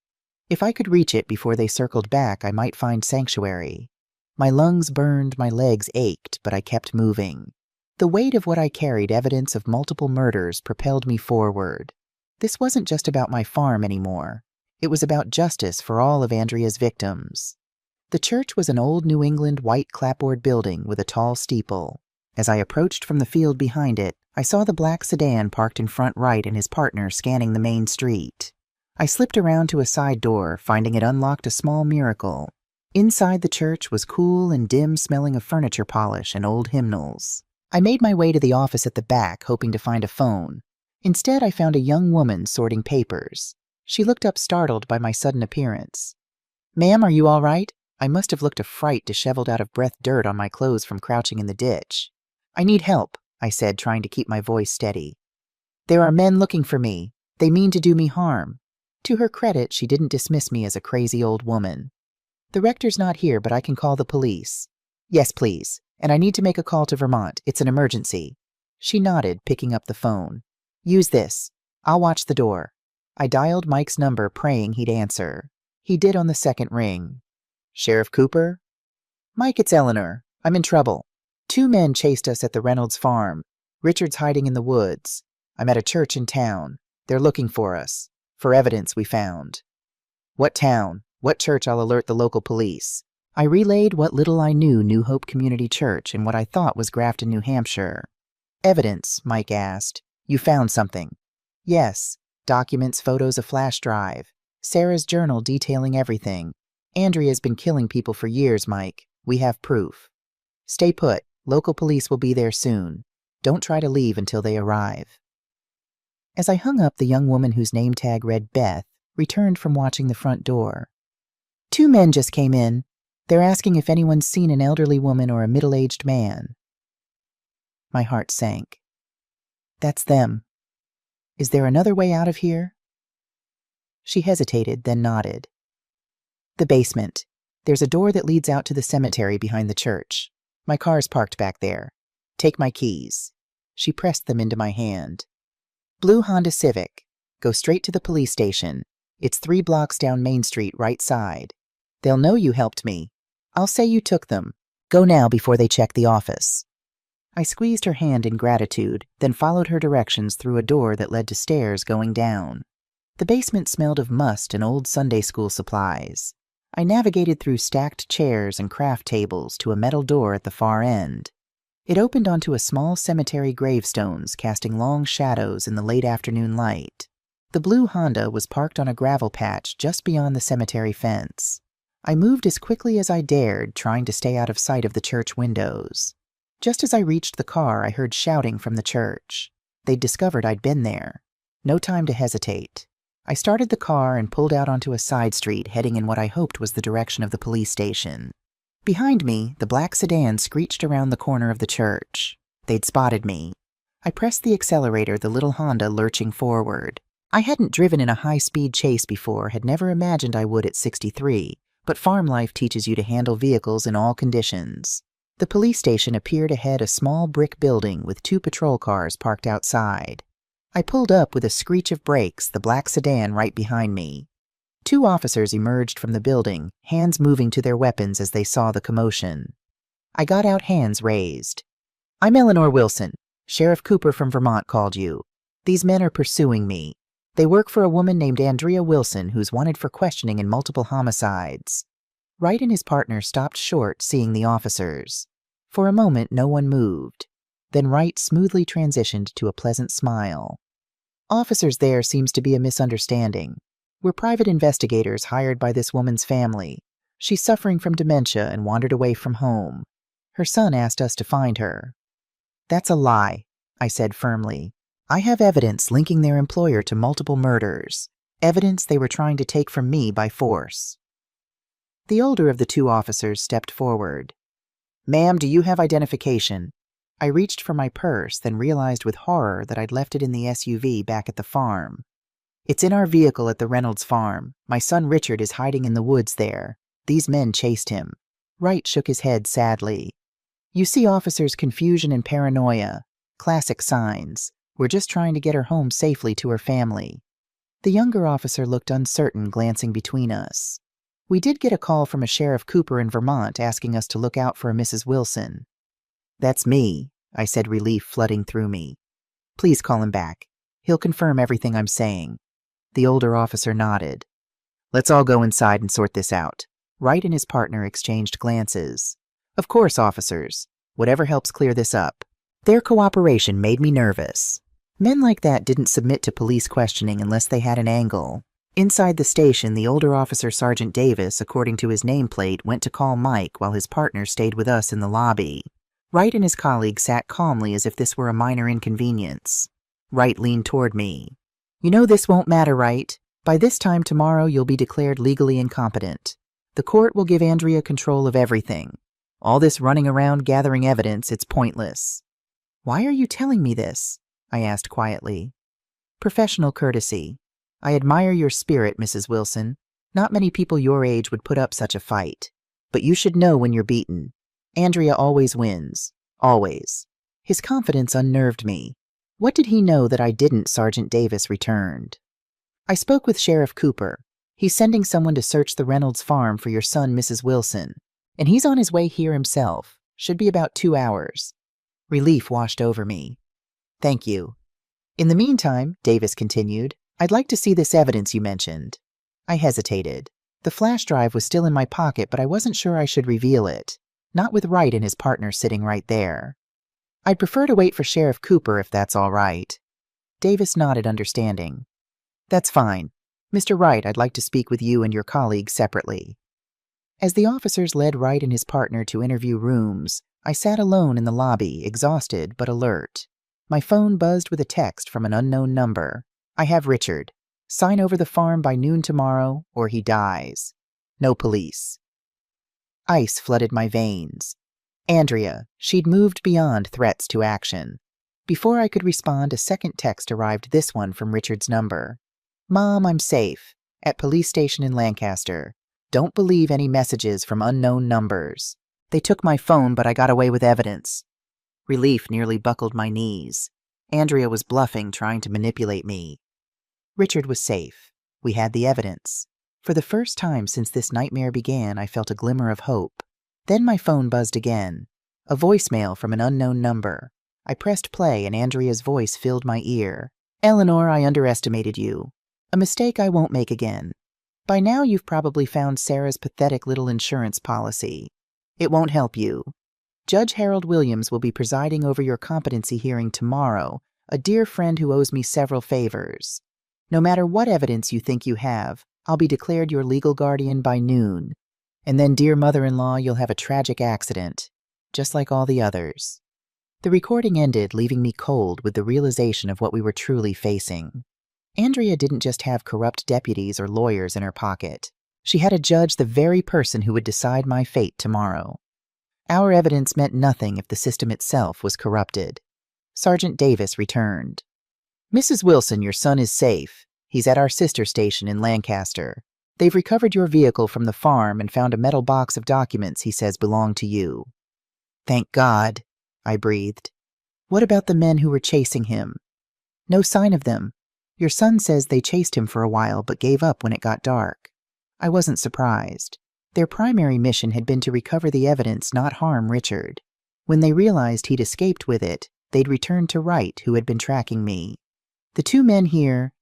If I could reach it before they circled back, I might find sanctuary. My lungs burned, my legs ached, but I kept moving. The weight of what I carried, evidence of multiple murders, propelled me forward. This wasn't just about my farm anymore. It was about justice for all of Andrea's victims. The church was an old New England white clapboard building with a tall steeple. As I approached from the field behind it, I saw the black sedan parked in front right and his partner scanning the main street. I slipped around to a side door, finding it unlocked a small miracle. Inside the church was cool and dim, smelling of furniture polish and old hymnals. I made my way to the office at the back, hoping to find a phone. Instead, I found a young woman sorting papers. She looked up, startled by my sudden appearance. "Ma'am, are you all right?" I must have looked a fright, disheveled out of breath dirt on my clothes from crouching in the ditch. "I need help," I said, trying to keep my voice steady. "There are men looking for me. They mean to do me harm." To her credit, she didn't dismiss me as a crazy old woman. "The rector's not here, but I can call the police." "Yes, please. And I need to make a call to Vermont. It's an emergency." She nodded, picking up the phone. "Use this. I'll watch the door." I dialed Mike's number, praying he'd answer. He did on the second ring. "Sheriff Cooper?" "Mike, it's Eleanor. I'm in trouble. 2 men chased us at the Reynolds farm. Richard's hiding in the woods. I'm at a church in town. They're looking for us. For evidence we found." "What town? What church? I'll alert the local police." I relayed what little I knew New Hope Community Church and what I thought was Grafton, New Hampshire. "Evidence?" Mike asked. "You found something?" "Yes. Documents, photos, a flash drive. Sarah's journal detailing everything. Andrea's been killing people for years, Mike. We have proof." "Stay put. Local police will be there soon. Don't try to leave until they arrive." As I hung up, the young woman whose name tag read Beth returned from watching the front door. "Two men just came in. They're asking if anyone's seen an elderly woman or a middle-aged man." My heart sank. "That's them. Is there another way out of here?" She hesitated, then nodded. "The basement. There's a door that leads out to the cemetery behind the church. My car's parked back there. Take my keys." She pressed them into my hand. "Blue Honda Civic. Go straight to the police station. It's 3 blocks down Main Street, right side. They'll know you helped me. I'll say you took them. Go now before they check the office." I squeezed her hand in gratitude, then followed her directions through a door that led to stairs going down. The basement smelled of must and old Sunday school supplies. I navigated through stacked chairs and craft tables to a metal door at the far end. It opened onto a small cemetery gravestones, casting long shadows in the late afternoon light. The blue Honda was parked on a gravel patch just beyond the cemetery fence. I moved as quickly as I dared, trying to stay out of sight of the church windows. Just as I reached the car, I heard shouting from the church. They'd discovered I'd been there. No time to hesitate. I started the car and pulled out onto a side street, heading in what I hoped was the direction of the police station. Behind me, the black sedan screeched around the corner of the church. They'd spotted me. I pressed the accelerator, the little Honda lurching forward. I hadn't driven in a high-speed chase before, had never imagined I would at 63, but farm life teaches you to handle vehicles in all conditions. The police station appeared ahead, a small brick building with 2 patrol cars parked outside. I pulled up with a screech of brakes, the black sedan right behind me. 2 officers emerged from the building, hands moving to their weapons as they saw the commotion. I got out, hands raised. "I'm Eleanor Wilson. Sheriff Cooper from Vermont called you. These men are pursuing me. They work for a woman named Andrea Wilson, who's wanted for questioning in multiple homicides." Wright and his partner stopped short, seeing the officers. For a moment, no one moved. Then Wright smoothly transitioned to a pleasant smile. "Officers, there seems to be a misunderstanding. We're private investigators hired by this woman's family. She's suffering from dementia and wandered away from home. Her son asked us to find her." "That's a lie," I said firmly. "I have evidence linking their employer to multiple murders. Evidence they were trying to take from me by force." The older of the 2 officers stepped forward. "Ma'am, do you have identification?" I reached for my purse, then realized with horror that I'd left it in the SUV back at the farm. "It's in our vehicle at the Reynolds farm. My son Richard is hiding in the woods there. These men chased him." Wright shook his head sadly. "You see, officers, confusion and paranoia. Classic signs. We're just trying to get her home safely to her family." The younger officer looked uncertain, glancing between us. "We did get a call from a Sheriff Cooper in Vermont asking us to look out for a Mrs. Wilson." "That's me," I said, relief flooding through me. "Please call him back. He'll confirm everything I'm saying." The older officer nodded. "Let's all go inside and sort this out." Wright and his partner exchanged glances. "Of course, officers. Whatever helps clear this up." Their cooperation made me nervous. Men like that didn't submit to police questioning unless they had an angle. Inside the station, the older officer, Sergeant Davis, according to his nameplate, went to call Mike while his partner stayed with us in the lobby. Wright and his colleague sat calmly as if this were a minor inconvenience. Wright leaned toward me. "You know this won't matter, Wright. By this time tomorrow, you'll be declared legally incompetent. The court will give Andrea control of everything. All this running around gathering evidence, it's pointless." "Why are you telling me this?" I asked quietly. "Professional courtesy. I admire your spirit, Mrs. Wilson. Not many people your age would put up such a fight. But you should know when you're beaten. Andrea always wins. Always." His confidence unnerved me. What did he know that I didn't? Sergeant Davis returned. "I spoke with Sheriff Cooper. He's sending someone to search the Reynolds farm for your son, Mrs. Wilson. And he's on his way here himself. Should be about 2 hours. Relief washed over me. "Thank you. In the meantime," Davis continued, "I'd like to see this evidence you mentioned." I hesitated. The flash drive was still in my pocket, but I wasn't sure I should reveal it. Not with Wright and his partner sitting right there. "I'd prefer to wait for Sheriff Cooper if that's all right." Davis nodded, understanding. "That's fine. Mr. Wright, I'd like to speak with you and your colleague separately." As the officers led Wright and his partner to interview rooms, I sat alone in the lobby, exhausted but alert. My phone buzzed with a text from an unknown number. "I have Richard." Sign over the farm by noon tomorrow, or he dies. No police. Ice flooded my veins. Andrea, she'd moved beyond threats to action. Before I could respond, a second text arrived, this one from Richard's number. Mom, I'm safe. At police station in Lancaster. Don't believe any messages from unknown numbers. They took my phone, but I got away with evidence. Relief nearly buckled my knees. Andrea was bluffing, trying to manipulate me. Richard was safe. We had the evidence. For the first time since this nightmare began, I felt a glimmer of hope. Then my phone buzzed again. A voicemail from an unknown number. I pressed play and Andrea's voice filled my ear. Eleanor, I underestimated you. A mistake I won't make again. By now you've probably found Sarah's pathetic little insurance policy. It won't help you. Judge Harold Williams will be presiding over your competency hearing tomorrow, a dear friend who owes me several favors. No matter what evidence you think you have, I'll be declared your legal guardian by noon. And then, dear mother-in-law, you'll have a tragic accident, just like all the others. The recording ended, leaving me cold with the realization of what we were truly facing. Andrea didn't just have corrupt deputies or lawyers in her pocket. She had a judge, the very person who would decide my fate tomorrow. Our evidence meant nothing if the system itself was corrupted. Sergeant Davis returned. Mrs. Wilson, your son is safe. He's at our sister station in Lancaster. They've recovered your vehicle from the farm and found a metal box of documents he says belong to you. Thank God, I breathed. What about the men who were chasing him? No sign of them. Your son says they chased him for a while but gave up when it got dark. I wasn't surprised. Their primary mission had been to recover the evidence, not harm Richard. When they realized he'd escaped with it, they'd returned to Wright, who had been tracking me. The two men here,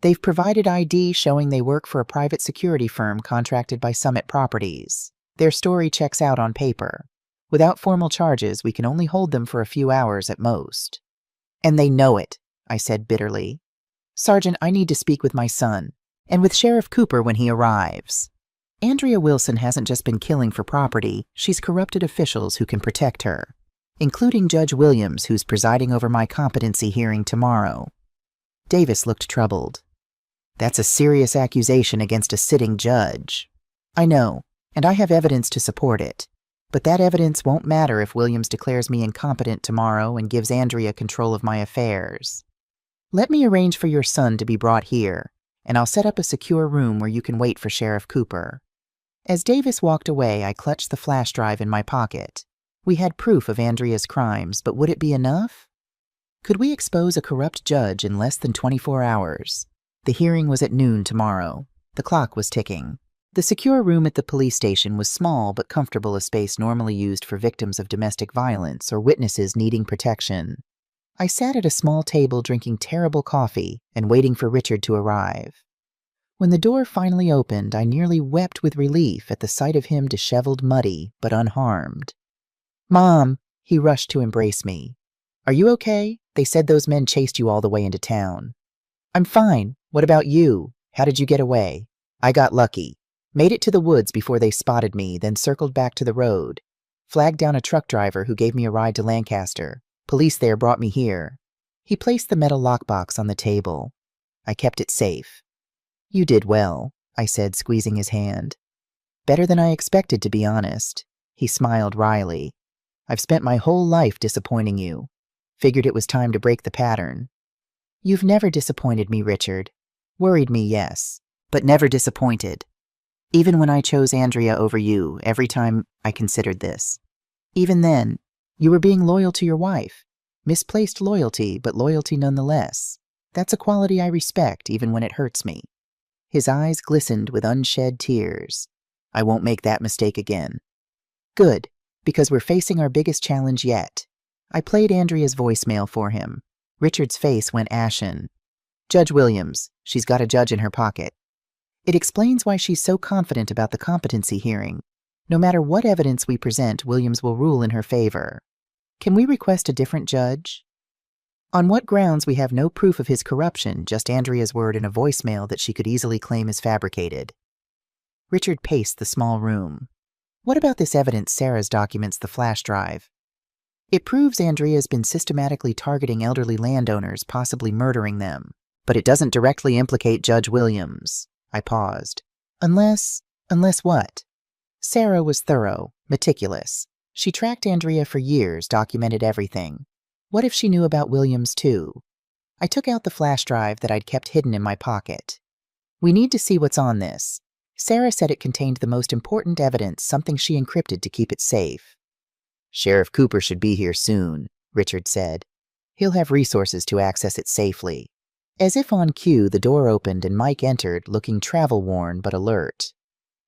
they've provided ID showing they work for a private security firm contracted by Summit Properties. Their story checks out on paper. Without formal charges, we can only hold them for a few hours at most. And they know it, I said bitterly. Sergeant, I need to speak with my son, and with Sheriff Cooper when he arrives. Andrea Wilson hasn't just been killing for property, she's corrupted officials who can protect her, including Judge Williams, who's presiding over my competency hearing tomorrow. Davis looked troubled. That's a serious accusation against a sitting judge. I know, and I have evidence to support it. But that evidence won't matter if Williams declares me incompetent tomorrow and gives Andrea control of my affairs. Let me arrange for your son to be brought here, and I'll set up a secure room where you can wait for Sheriff Cooper. As Davis walked away, I clutched the flash drive in my pocket. We had proof of Andrea's crimes, but would it be enough? Could we expose a corrupt judge in less than 24 hours? The hearing was at noon tomorrow. The clock was ticking. The secure room at the police station was small but comfortable, a space normally used for victims of domestic violence or witnesses needing protection. I sat at a small table drinking terrible coffee and waiting for Richard to arrive. When the door finally opened, I nearly wept with relief at the sight of him, disheveled, muddy, but unharmed. Mom, he rushed to embrace me. Are you okay? They said those men chased you all the way into town. I'm fine. What about you? How did you get away? I got lucky. Made it to the woods before they spotted me, then circled back to the road. Flagged down a truck driver who gave me a ride to Lancaster. Police there brought me here. He placed the metal lockbox on the table. I kept it safe. You did well, I said, squeezing his hand. Better than I expected, to be honest. He smiled wryly. I've spent my whole life disappointing you. Figured it was time to break the pattern. You've never disappointed me, Richard. Worried me, yes, but never disappointed. Even when I chose Andrea over you, every time I considered this. Even then, you were being loyal to your wife. Misplaced loyalty, but loyalty nonetheless. That's a quality I respect, even when it hurts me. His eyes glistened with unshed tears. I won't make that mistake again. Good, because we're facing our biggest challenge yet. I played Andrea's voicemail for him. Richard's face went ashen. Judge Williams, she's got a judge in her pocket. It explains why she's so confident about the competency hearing. No matter what evidence we present, Williams will rule in her favor. Can we request a different judge? On what grounds? We have no proof of his corruption, just Andrea's word in a voicemail that she could easily claim is fabricated. Richard paced the small room. What about this evidence Sarah's documents, the flash drive? It proves Andrea's been systematically targeting elderly landowners, possibly murdering them. But it doesn't directly implicate Judge Williams. I paused. Unless what? Sarah was thorough, meticulous. She tracked Andrea for years, documented everything. What if she knew about Williams too? I took out the flash drive that I'd kept hidden in my pocket. We need to see what's on this. Sarah said it contained the most important evidence, something she encrypted to keep it safe. Sheriff Cooper should be here soon, Richard said. He'll have resources to access it safely. As if on cue, the door opened and Mike entered, looking travel-worn but alert.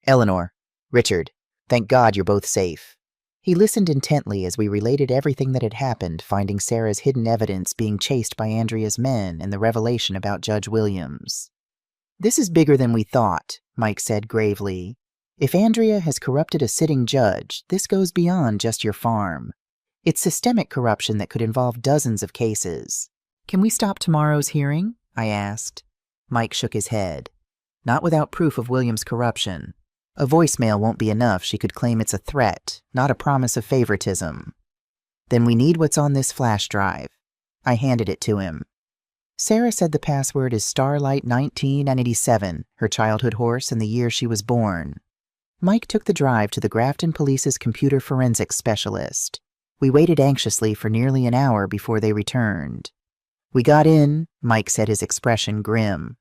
Eleanor, Richard, thank God you're both safe. He listened intently as we related everything that had happened, finding Sarah's hidden evidence being chased by Andrea's men and the revelation about Judge Williams. This is bigger than we thought, Mike said gravely. If Andrea has corrupted a sitting judge, this goes beyond just your farm. It's systemic corruption that could involve dozens of cases. Can we stop tomorrow's hearing? I asked. Mike shook his head. Not without proof of Williams' corruption. A voicemail won't be enough. She could claim it's a threat, not a promise of favoritism. Then we need what's on this flash drive. I handed it to him. Sarah said the password is Starlight 1987, her childhood horse and the year she was born. Mike took the drive to the Grafton Police's computer forensics specialist. We waited anxiously for nearly an hour before they returned. We got in, Mike said, his expression grim.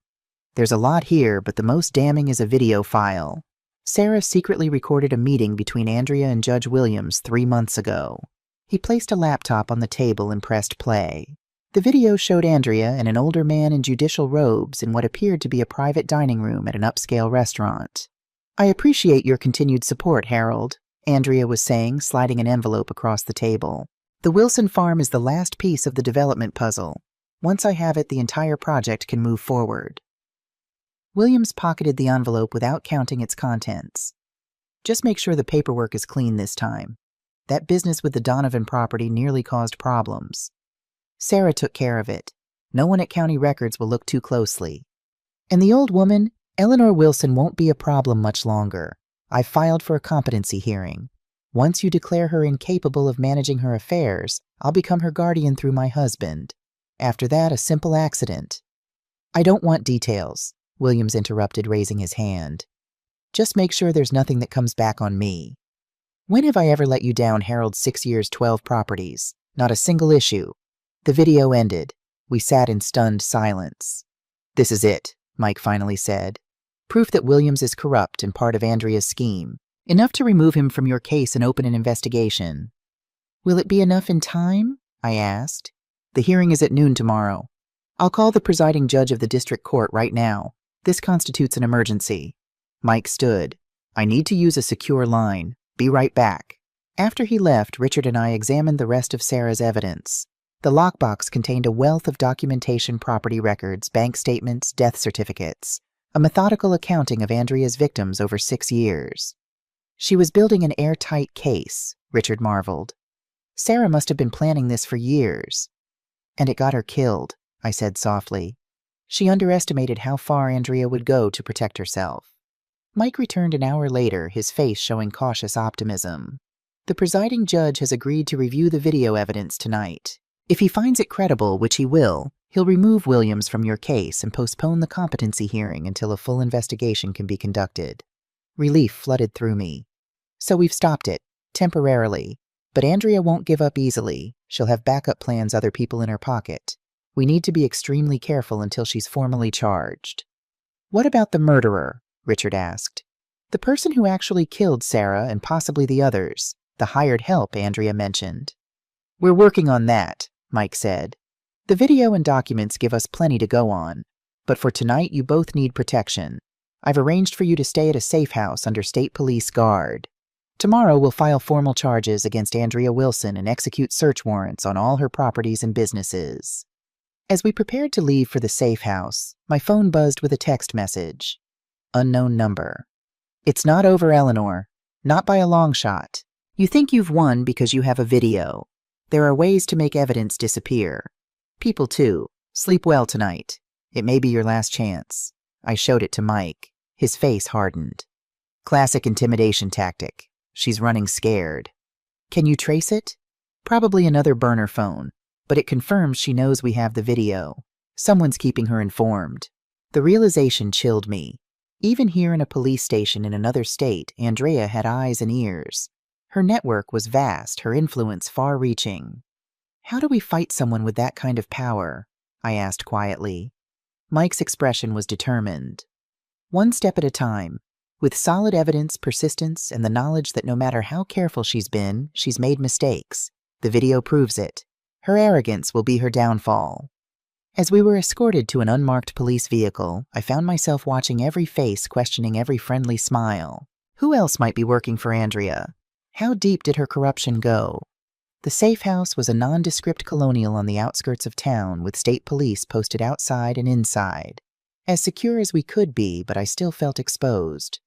There's a lot here, but the most damning is a video file. Sarah secretly recorded a meeting between Andrea and Judge Williams 3 months ago. He placed a laptop on the table and pressed play. The video showed Andrea and an older man in judicial robes in what appeared to be a private dining room at an upscale restaurant. I appreciate your continued support, Harold, Andrea was saying, sliding an envelope across the table. The Wilson farm is the last piece of the development puzzle. Once I have it, the entire project can move forward. Williams pocketed the envelope without counting its contents. Just make sure the paperwork is clean this time. That business with the Donovan property nearly caused problems. Sarah took care of it. No one at county records will look too closely. And the old woman, Eleanor Wilson, won't be a problem much longer. I've filed for a competency hearing. Once you declare her incapable of managing her affairs, I'll become her guardian through my husband. After that, a simple accident. I don't want details, Williams interrupted, raising his hand. Just make sure there's nothing that comes back on me. When have I ever let you down, Harold? 6 years, 12 properties. Not a single issue. The video ended. We sat in stunned silence. This is it, Mike finally said. Proof that Williams is corrupt and part of Andrea's scheme. Enough to remove him from your case and open an investigation. Will it be enough in time? I asked. The hearing is at noon tomorrow. I'll call the presiding judge of the district court right now. This constitutes an emergency. Mike stood. I need to use a secure line. Be right back. After he left, Richard and I examined the rest of Sarah's evidence. The lockbox contained a wealth of documentation, property records, bank statements, death certificates, a methodical accounting of Andrea's victims over 6 years. She was building an airtight case, Richard marveled. Sarah must have been planning this for years. And it got her killed, I said softly. She underestimated how far Andrea would go to protect herself. Mike returned an hour later, his face showing cautious optimism. The presiding judge has agreed to review the video evidence tonight. If he finds it credible, which he will, he'll remove Williams from your case and postpone the competency hearing until a full investigation can be conducted. Relief flooded through me. So we've stopped it, temporarily. But Andrea won't give up easily. She'll have backup plans, other people in her pocket. We need to be extremely careful until she's formally charged. What about the murderer? Richard asked. The person who actually killed Sarah and possibly the others. The hired help Andrea mentioned. We're working on that, Mike said. The video and documents give us plenty to go on. But for tonight, you both need protection. I've arranged for you to stay at a safe house under state police guard. Tomorrow we'll file formal charges against Andrea Wilson and execute search warrants on all her properties and businesses. As we prepared to leave for the safe house, my phone buzzed with a text message. Unknown number. It's not over, Eleanor. Not by a long shot. You think you've won because you have a video. There are ways to make evidence disappear. People, too. Sleep well tonight. It may be your last chance. I showed it to Mike. His face hardened. Classic intimidation tactic. She's running scared. Can you trace it? Probably another burner phone, but it confirms she knows we have the video. Someone's keeping her informed. The realization chilled me. Even here in a police station in another state, Andrea had eyes and ears. Her network was vast, her influence far-reaching. How do we fight someone with that kind of power? I asked quietly. Mike's expression was determined. One step at a time. With solid evidence, persistence, and the knowledge that no matter how careful she's been, she's made mistakes. The video proves it. Her arrogance will be her downfall. As we were escorted to an unmarked police vehicle, I found myself watching every face, questioning every friendly smile. Who else might be working for Andrea? How deep did her corruption go? The safe house was a nondescript colonial on the outskirts of town with state police posted outside and inside. As secure as we could be, but I still felt exposed.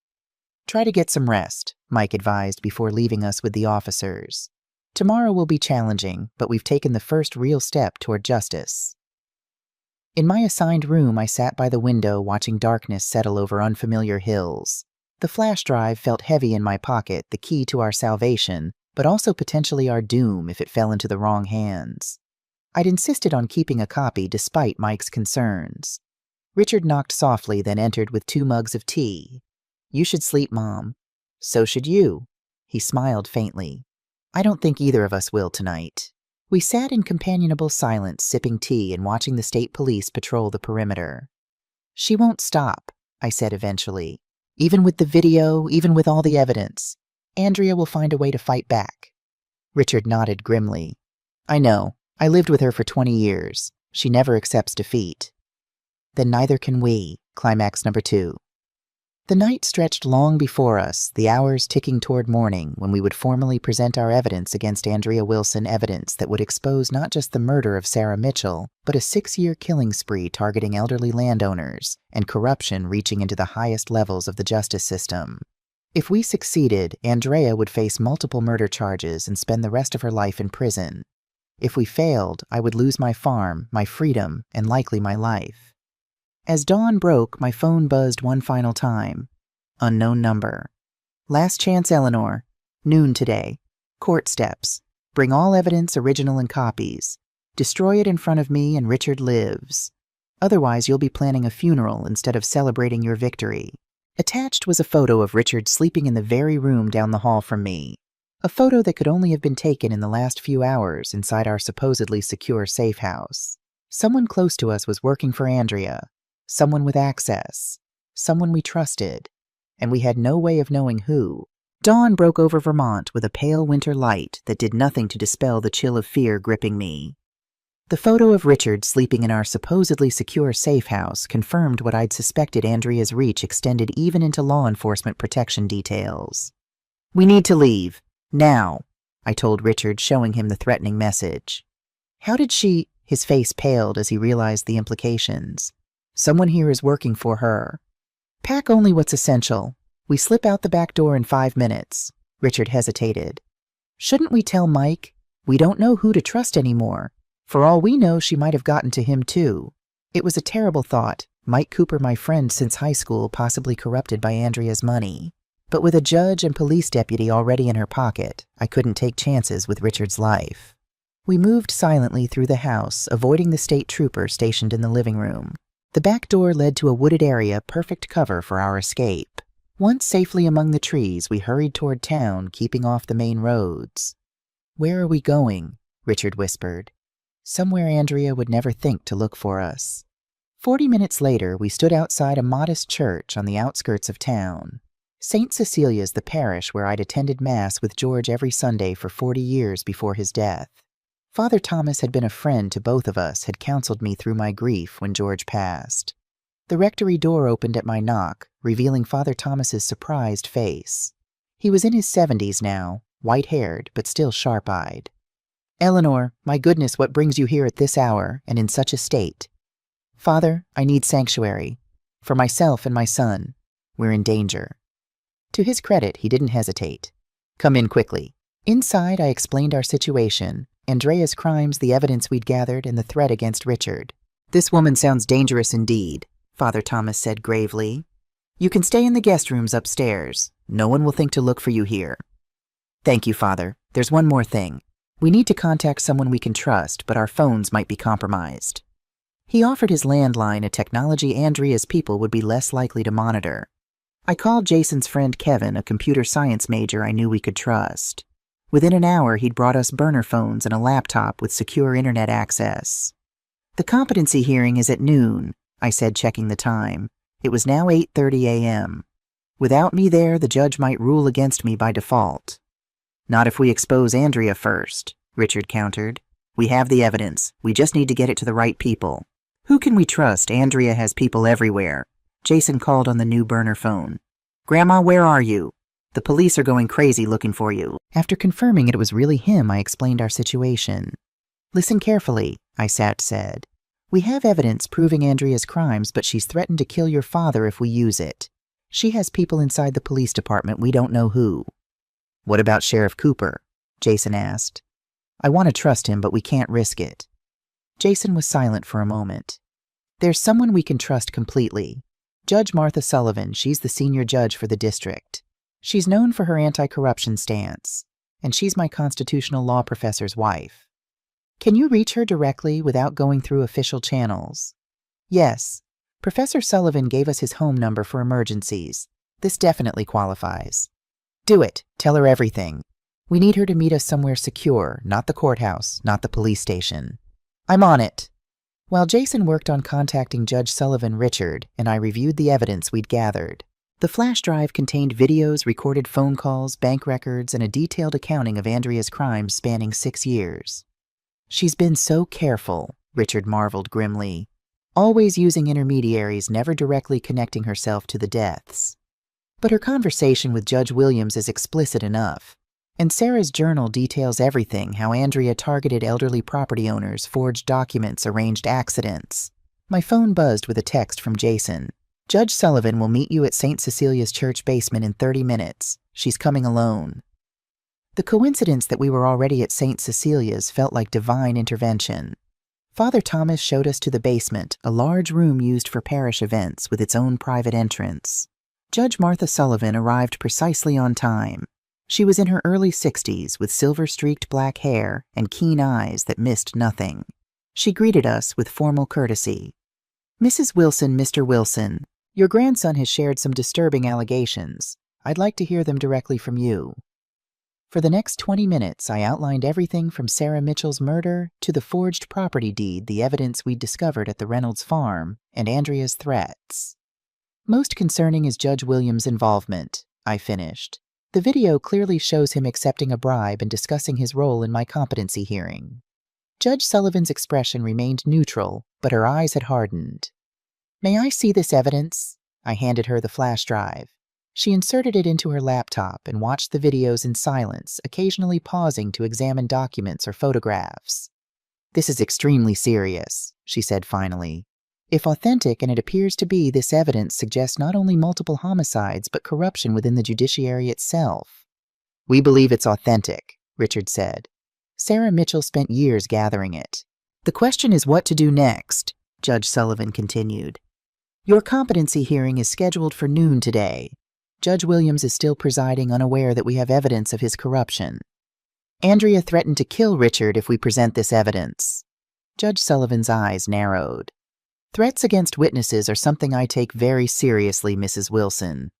Try to get some rest, Mike advised before leaving us with the officers. Tomorrow will be challenging, but we've taken the first real step toward justice. In my assigned room, I sat by the window watching darkness settle over unfamiliar hills. The flash drive felt heavy in my pocket, the key to our salvation, but also potentially our doom if it fell into the wrong hands. I'd insisted on keeping a copy despite Mike's concerns. Richard knocked softly, then entered with 2 mugs of tea. You should sleep, Mom. So should you. He smiled faintly. I don't think either of us will tonight. We sat in companionable silence, sipping tea and watching the state police patrol the perimeter. She won't stop, I said eventually. Even with the video, even with all the evidence. Andrea will find a way to fight back. Richard nodded grimly. I know. I lived with her for 20 years. She never accepts defeat. Then neither can we. Climax number 2. The night stretched long before us, the hours ticking toward morning when we would formally present our evidence against Andrea Wilson, evidence that would expose not just the murder of Sarah Mitchell, but a 6-year killing spree targeting elderly landowners and corruption reaching into the highest levels of the justice system. If we succeeded, Andrea would face multiple murder charges and spend the rest of her life in prison. If we failed, I would lose my farm, my freedom, and likely my life. As dawn broke, my phone buzzed one final time. Unknown number. Last chance, Eleanor. Noon today. Court steps. Bring all evidence, original and copies. Destroy it in front of me and Richard lives. Otherwise, you'll be planning a funeral instead of celebrating your victory. Attached was a photo of Richard sleeping in the very room down the hall from me. A photo that could only have been taken in the last few hours inside our supposedly secure safe house. Someone close to us was working for Andrea. Someone with access. Someone we trusted. And we had no way of knowing who. Dawn broke over Vermont with a pale winter light that did nothing to dispel the chill of fear gripping me. The photo of Richard sleeping in our supposedly secure safe house confirmed what I'd suspected. Andrea's reach extended even into law enforcement protection details. We need to leave. Now, I told Richard, showing him the threatening message. How did she... His face paled as he realized the implications. Someone here is working for her. Pack only what's essential. We slip out the back door in 5 minutes. Richard hesitated. Shouldn't we tell Mike? We don't know who to trust anymore. For all we know, she might have gotten to him too. It was a terrible thought. Mike Cooper, my friend since high school, possibly corrupted by Andrea's money. But with a judge and police deputy already in her pocket, I couldn't take chances with Richard's life. We moved silently through the house, avoiding the state trooper stationed in the living room. The back door led to a wooded area, perfect cover for our escape. Once safely among the trees, we hurried toward town, keeping off the main roads. Where are we going? Richard whispered. Somewhere Andrea would never think to look for us. 40 minutes later, we stood outside a modest church on the outskirts of town. St. Cecilia's, the parish where I'd attended Mass with George every Sunday for 40 years before his death. Father Thomas had been a friend to both of us, had counseled me through my grief when George passed. The rectory door opened at my knock, revealing Father Thomas's surprised face. He was in his 70s now, white-haired but still sharp-eyed. Eleanor, my goodness, what brings you here at this hour and in such a state? Father, I need sanctuary. For myself and my son. We're in danger. To his credit, he didn't hesitate. Come in quickly. Inside, I explained our situation, Andrea's crimes, the evidence we'd gathered, and the threat against Richard. This woman sounds dangerous indeed, Father Thomas said gravely. You can stay in the guest rooms upstairs. No one will think to look for you here. Thank you, Father. There's one more thing. We need to contact someone we can trust, but our phones might be compromised. He offered his landline, a technology Andrea's people would be less likely to monitor. I called Jason's friend Kevin, a computer science major I knew we could trust. Within an hour, he'd brought us burner phones and a laptop with secure internet access. The competency hearing is at noon, I said, checking the time. It was now 8:30 a.m. Without me there, the judge might rule against me by default. Not if we expose Andrea first, Richard countered. We have the evidence. We just need to get it to the right people. Who can we trust? Andrea has people everywhere. Jason called on the new burner phone. Grandma, where are you? The police are going crazy looking for you. After confirming it was really him, I explained our situation. Listen carefully, I said. We have evidence proving Andrea's crimes, but she's threatened to kill your father if we use it. She has people inside the police department, we don't know who. What about Sheriff Cooper? Jason asked. I want to trust him, but we can't risk it. Jason was silent for a moment. There's someone we can trust completely. Judge Martha Sullivan, she's the senior judge for the district. She's known for her anti-corruption stance, and she's my constitutional law professor's wife. Can you reach her directly without going through official channels? Yes. Professor Sullivan gave us his home number for emergencies. This definitely qualifies. Do it. Tell her everything. We need her to meet us somewhere secure, not the courthouse, not the police station. I'm on it. While Jason worked on contacting Judge Sullivan, Richard and I reviewed the evidence we'd gathered. The flash drive contained videos, recorded phone calls, bank records, and a detailed accounting of Andrea's crimes spanning 6 years. She's been so careful, Richard marveled grimly. Always using intermediaries, never directly connecting herself to the deaths. But her conversation with Judge Williams is explicit enough. And Sarah's journal details everything, how Andrea targeted elderly property owners, forged documents, arranged accidents. My phone buzzed with a text from Jason. Judge Sullivan will meet you at St. Cecilia's church basement in 30 minutes. She's coming alone. The coincidence that we were already at St. Cecilia's felt like divine intervention. Father Thomas showed us to the basement, a large room used for parish events with its own private entrance. Judge Martha Sullivan arrived precisely on time. She was in her early 60s with silver-streaked black hair and keen eyes that missed nothing. She greeted us with formal courtesy. Mrs. Wilson, Mr. Wilson, your grandson has shared some disturbing allegations. I'd like to hear them directly from you. For the next 20 minutes, I outlined everything from Sarah Mitchell's murder to the forged property deed, the evidence we'd discovered at the Reynolds farm, and Andrea's threats. Most concerning is Judge Williams' involvement, I finished. The video clearly shows him accepting a bribe and discussing his role in my competency hearing. Judge Sullivan's expression remained neutral, but her eyes had hardened. May I see this evidence? I handed her the flash drive. She inserted it into her laptop and watched the videos in silence, occasionally pausing to examine documents or photographs. This is extremely serious, she said finally. If authentic, and it appears to be, this evidence suggests not only multiple homicides, but corruption within the judiciary itself. We believe it's authentic, Richard said. Sarah Mitchell spent years gathering it. The question is what to do next, Judge Sullivan continued. Your competency hearing is scheduled for noon today. Judge Williams is still presiding, unaware that we have evidence of his corruption. Andrea threatened to kill Richard if we present this evidence. Judge Sullivan's eyes narrowed. Threats against witnesses are something I take very seriously, Mrs. Wilson.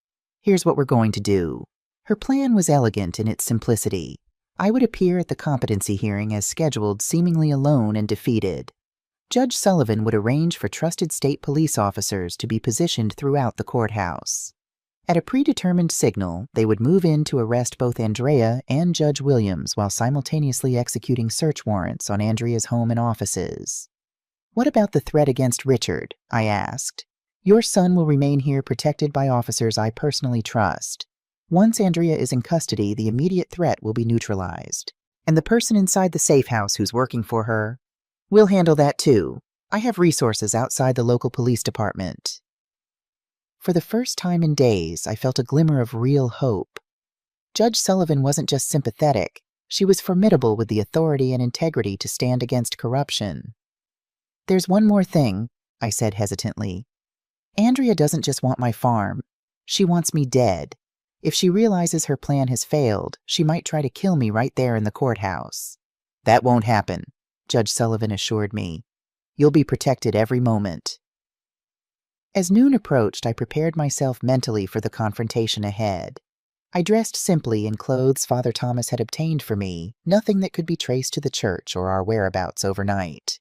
Here's what we're going to do. Her plan was elegant in its simplicity. I would appear at the competency hearing as scheduled, seemingly alone and defeated. Judge Sullivan would arrange for trusted state police officers to be positioned throughout the courthouse. At a predetermined signal, they would move in to arrest both Andrea and Judge Williams while simultaneously executing search warrants on Andrea's home and offices. What about the threat against Richard? I asked. Your son will remain here protected by officers I personally trust. Once Andrea is in custody, the immediate threat will be neutralized. And the person inside the safe house who's working for her? We'll handle that too. I have resources outside the local police department. For the first time in days, I felt a glimmer of real hope. Judge Sullivan wasn't just sympathetic. She was formidable with the authority and integrity to stand against corruption. There's one more thing, I said hesitantly. Andrea doesn't just want my farm. She wants me dead. If she realizes her plan has failed, she might try to kill me right there in the courthouse. That won't happen, Judge Sullivan assured me. You'll be protected every moment. As noon approached, I prepared myself mentally for the confrontation ahead. I dressed simply in clothes Father Thomas had obtained for me, nothing that could be traced to the church or our whereabouts overnight.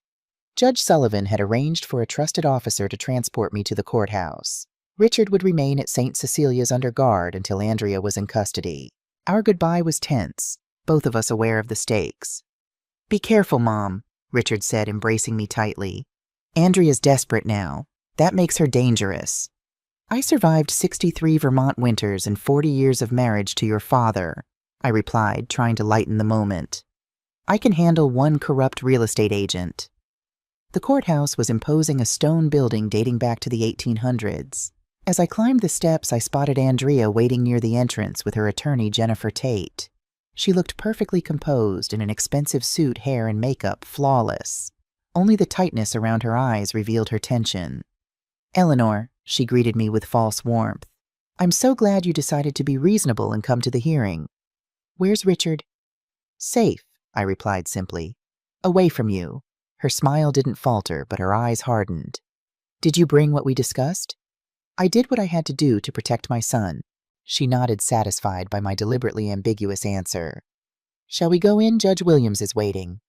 Judge Sullivan had arranged for a trusted officer to transport me to the courthouse. Richard would remain at St. Cecilia's under guard until Andrea was in custody. Our goodbye was tense, both of us aware of the stakes. "Be careful, Mom," Richard said, embracing me tightly. "Andrea's desperate now. That makes her dangerous. I survived 63 Vermont winters and 40 years of marriage to your father," I replied, trying to lighten the moment. "I can handle one corrupt real estate agent." The courthouse was imposing, a stone building dating back to the 1800s. As I climbed the steps, I spotted Andrea waiting near the entrance with her attorney, Jennifer Tate. She looked perfectly composed in an expensive suit, hair and makeup flawless. Only the tightness around her eyes revealed her tension. "Eleanor," she greeted me with false warmth, "I'm so glad you decided to be reasonable and come to the hearing. Where's Richard?" "Safe," I replied simply. "Away from you." Her smile didn't falter, but her eyes hardened. "Did you bring what we discussed?" "I did what I had to do to protect my son." She nodded, satisfied by my deliberately ambiguous answer. "Shall we go in? Judge Williams is waiting."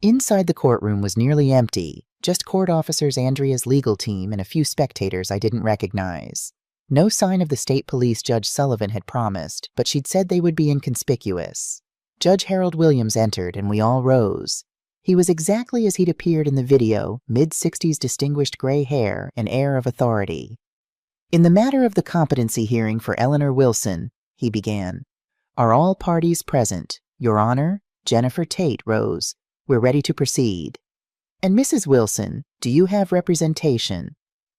Inside, the courtroom was nearly empty, just court officers, Andrea's legal team, and a few spectators I didn't recognize. No sign of the state police Judge Sullivan had promised, but she'd said they would be inconspicuous. Judge Harold Williams entered, and we all rose. He was exactly as he'd appeared in the video, mid-60s, distinguished gray hair, and air of authority. "In the matter of the competency hearing for Eleanor Wilson," he began, "are all parties present? Your Honor?" Jennifer Tate rose. "We're ready to proceed." "And Mrs. Wilson, do you have representation?"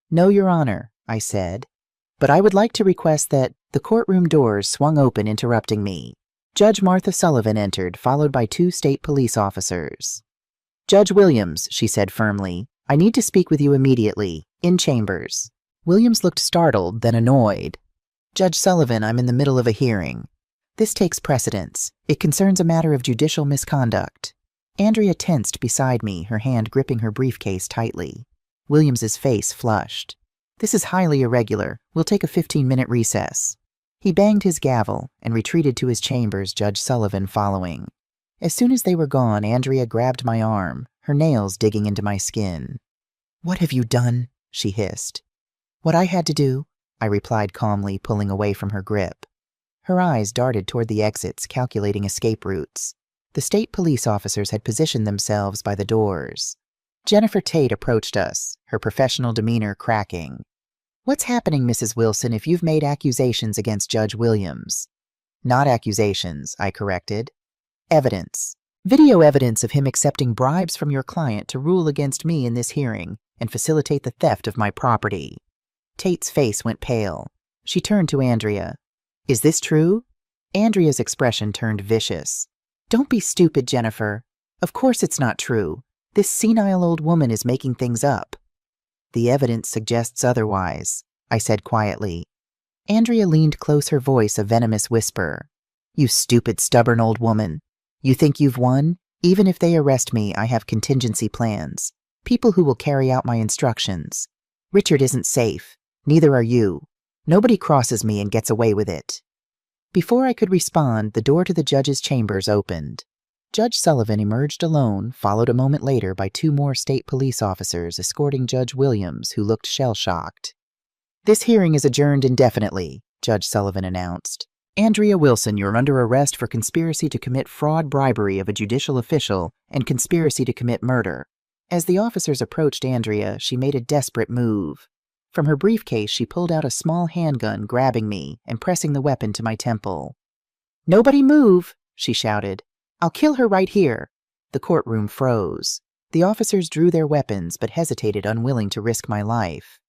"No, Your Honor," I said. "But I would like to request that—" The courtroom doors swung open, interrupting me. Judge Martha Sullivan entered, followed by 2 state police officers. "Judge Williams," she said firmly, "I need to speak with you immediately. In chambers." Williams looked startled, then annoyed. "Judge Sullivan, I'm in the middle of a hearing. This takes precedence. It concerns a matter of judicial misconduct." Andrea tensed beside me, her hand gripping her briefcase tightly. Williams's face flushed. "This is highly irregular. We'll take a 15-minute recess." He banged his gavel and retreated to his chambers, Judge Sullivan following. As soon as they were gone, Andrea grabbed my arm, her nails digging into my skin. "What have you done?" she hissed. "What I had to do," I replied calmly, pulling away from her grip. Her eyes darted toward the exits, calculating escape routes. The state police officers had positioned themselves by the doors. Jennifer Tate approached us, her professional demeanor cracking. "What's happening, Mrs. Wilson, if you've made accusations against Judge Williams?" "Not accusations," I corrected. "Evidence. Video evidence of him accepting bribes from your client to rule against me in this hearing and facilitate the theft of my property." Tate's face went pale. She turned to Andrea. "Is this true?" Andrea's expression turned vicious. "Don't be stupid, Jennifer. Of course it's not true. This senile old woman is making things up." "The evidence suggests otherwise," I said quietly. Andrea leaned close, her voice a venomous whisper. "You stupid, stubborn old woman. You think you've won? Even if they arrest me, I have contingency plans. People who will carry out my instructions. Richard isn't safe. Neither are you. Nobody crosses me and gets away with it." Before I could respond, the door to the judge's chambers opened. Judge Sullivan emerged alone, followed a moment later by 2 more state police officers escorting Judge Williams, who looked shell-shocked. "This hearing is adjourned indefinitely," Judge Sullivan announced. "Andrea Wilson, you're under arrest for conspiracy to commit fraud, bribery of a judicial official, and conspiracy to commit murder." As the officers approached Andrea, she made a desperate move. From her briefcase, she pulled out a small handgun, grabbing me and pressing the weapon to my temple. "Nobody move!" she shouted. "I'll kill her right here." The courtroom froze. The officers drew their weapons but hesitated, unwilling to risk my life.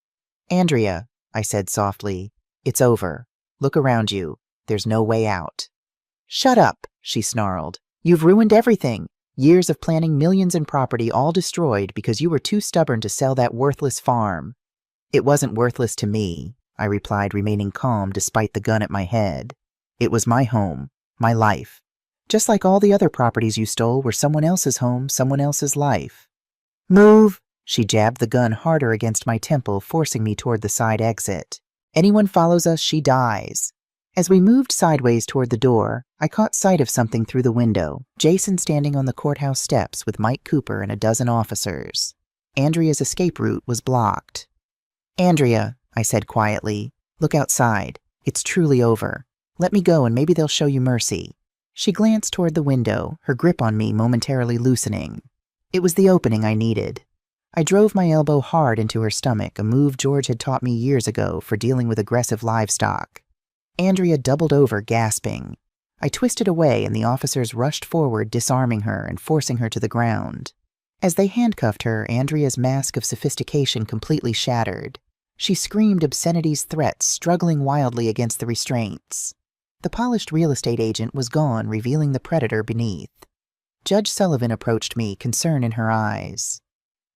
"Andrea," I said softly, "it's over. Look around you. There's no way out." "Shut up," she snarled. "You've ruined everything. Years of planning, millions in property, all destroyed because you were too stubborn to sell that worthless farm." "It wasn't worthless to me," I replied, remaining calm despite the gun at my head. "It was my home, my life. Just like all the other properties you stole were someone else's home, someone else's life." "Move!" She jabbed the gun harder against my temple, forcing me toward the side exit. Anyone follows us, she dies. As we moved sideways toward the door, I caught sight of something through the window. Jason standing on the courthouse steps with Mike Cooper and a dozen officers. Andrea's escape route was blocked. "Andrea," I said quietly, "look outside. It's truly over. Let me go and maybe they'll show you mercy." She glanced toward the window, her grip on me momentarily loosening. It was the opening I needed. I drove my elbow hard into her stomach, a move George had taught me years ago for dealing with aggressive livestock. Andrea doubled over, gasping. I twisted away and the officers rushed forward, disarming her and forcing her to the ground. As they handcuffed her, Andrea's mask of sophistication completely shattered. She screamed obscenities, threats, struggling wildly against the restraints. The polished real estate agent was gone, revealing the predator beneath. Judge Sullivan approached me, concern in her eyes.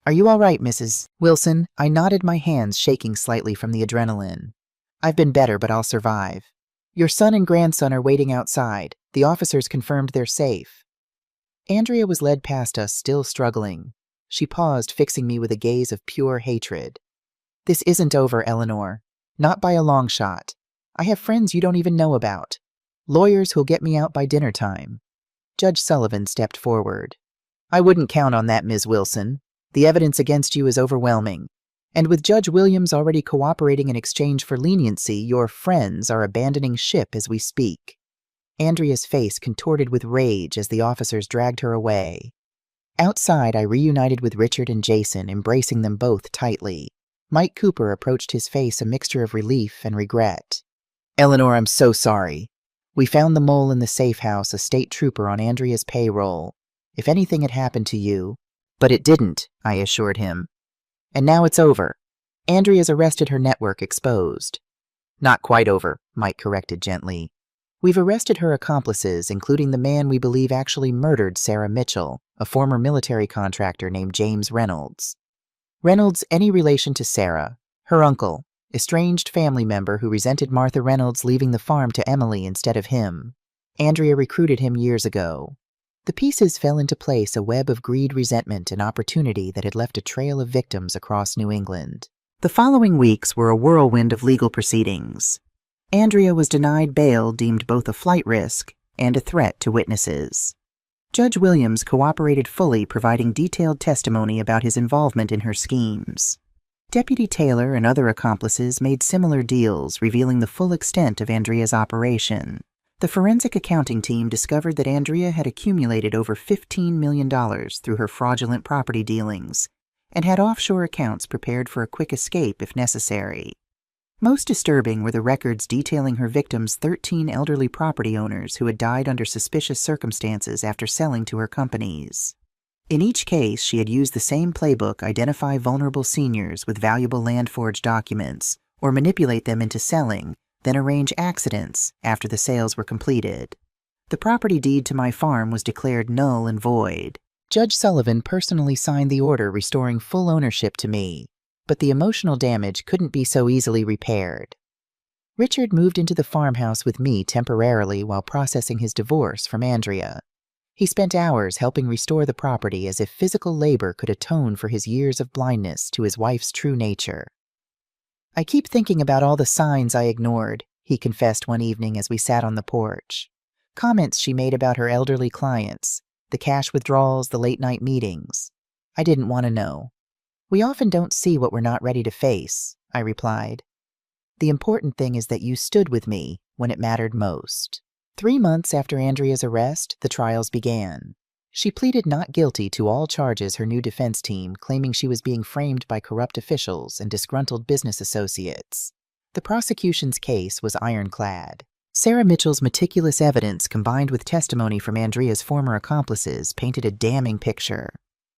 "Are you all right, Mrs. Wilson?" I nodded, my hands shaking slightly from the adrenaline. "I've been better, but I'll survive. Your son and grandson are waiting outside. The officers confirmed they're safe." Andrea was led past us, still struggling. She paused, fixing me with a gaze of pure hatred. "This isn't over, Eleanor. Not by a long shot. I have friends you don't even know about. Lawyers who'll get me out by dinner time." Judge Sullivan stepped forward. "I wouldn't count on that, Ms. Wilson. The evidence against you is overwhelming. And with Judge Williams already cooperating in exchange for leniency, your friends are abandoning ship as we speak." Andrea's face contorted with rage as the officers dragged her away. Outside, I reunited with Richard and Jason, embracing them both tightly. Mike Cooper approached, his face a mixture of relief and regret. "Eleanor, I'm so sorry. We found the mole in the safe house, a state trooper on Andrea's payroll. If anything had happened to you..." "But it didn't," I assured him. "And now it's over. Andrea's arrested, her network exposed." "Not quite over," Mike corrected gently. "We've arrested her accomplices, including the man we believe actually murdered Sarah Mitchell, a former military contractor named James Reynolds. Reynolds, any relation to Sarah, her uncle, estranged family member who resented Martha Reynolds leaving the farm to Emily instead of him. Andrea recruited him years ago. The pieces fell into place, a web of greed, resentment, and opportunity that had left a trail of victims across New England. The following weeks were a whirlwind of legal proceedings. Andrea was denied bail, deemed both a flight risk and a threat to witnesses. Judge Williams cooperated fully, providing detailed testimony about his involvement in her schemes. Deputy Taylor and other accomplices made similar deals, revealing the full extent of Andrea's operation. The forensic accounting team discovered that Andrea had accumulated over $15 million through her fraudulent property dealings and had offshore accounts prepared for a quick escape if necessary. Most disturbing were the records detailing her victims' 13 elderly property owners who had died under suspicious circumstances after selling to her companies. In each case, she had used the same playbook: identify vulnerable seniors with valuable land-forged documents, or manipulate them into selling, then arrange accidents after the sales were completed. The property deed to my farm was declared null and void. Judge Sullivan personally signed the order restoring full ownership to me, but the emotional damage couldn't be so easily repaired. Richard moved into the farmhouse with me temporarily while processing his divorce from Andrea. He spent hours helping restore the property, as if physical labor could atone for his years of blindness to his wife's true nature. "I keep thinking about all the signs I ignored," he confessed one evening as we sat on the porch. Comments she made about her elderly clients, the cash withdrawals, the late-night meetings. I didn't want to know. "We often don't see what we're not ready to face," I replied. "The important thing is that you stood with me when it mattered most." 3 months after Andrea's arrest, the trials began. She pleaded not guilty to all charges, her new defense team claiming she was being framed by corrupt officials and disgruntled business associates. The prosecution's case was ironclad. Sarah Mitchell's meticulous evidence, combined with testimony from Andrea's former accomplices, painted a damning picture.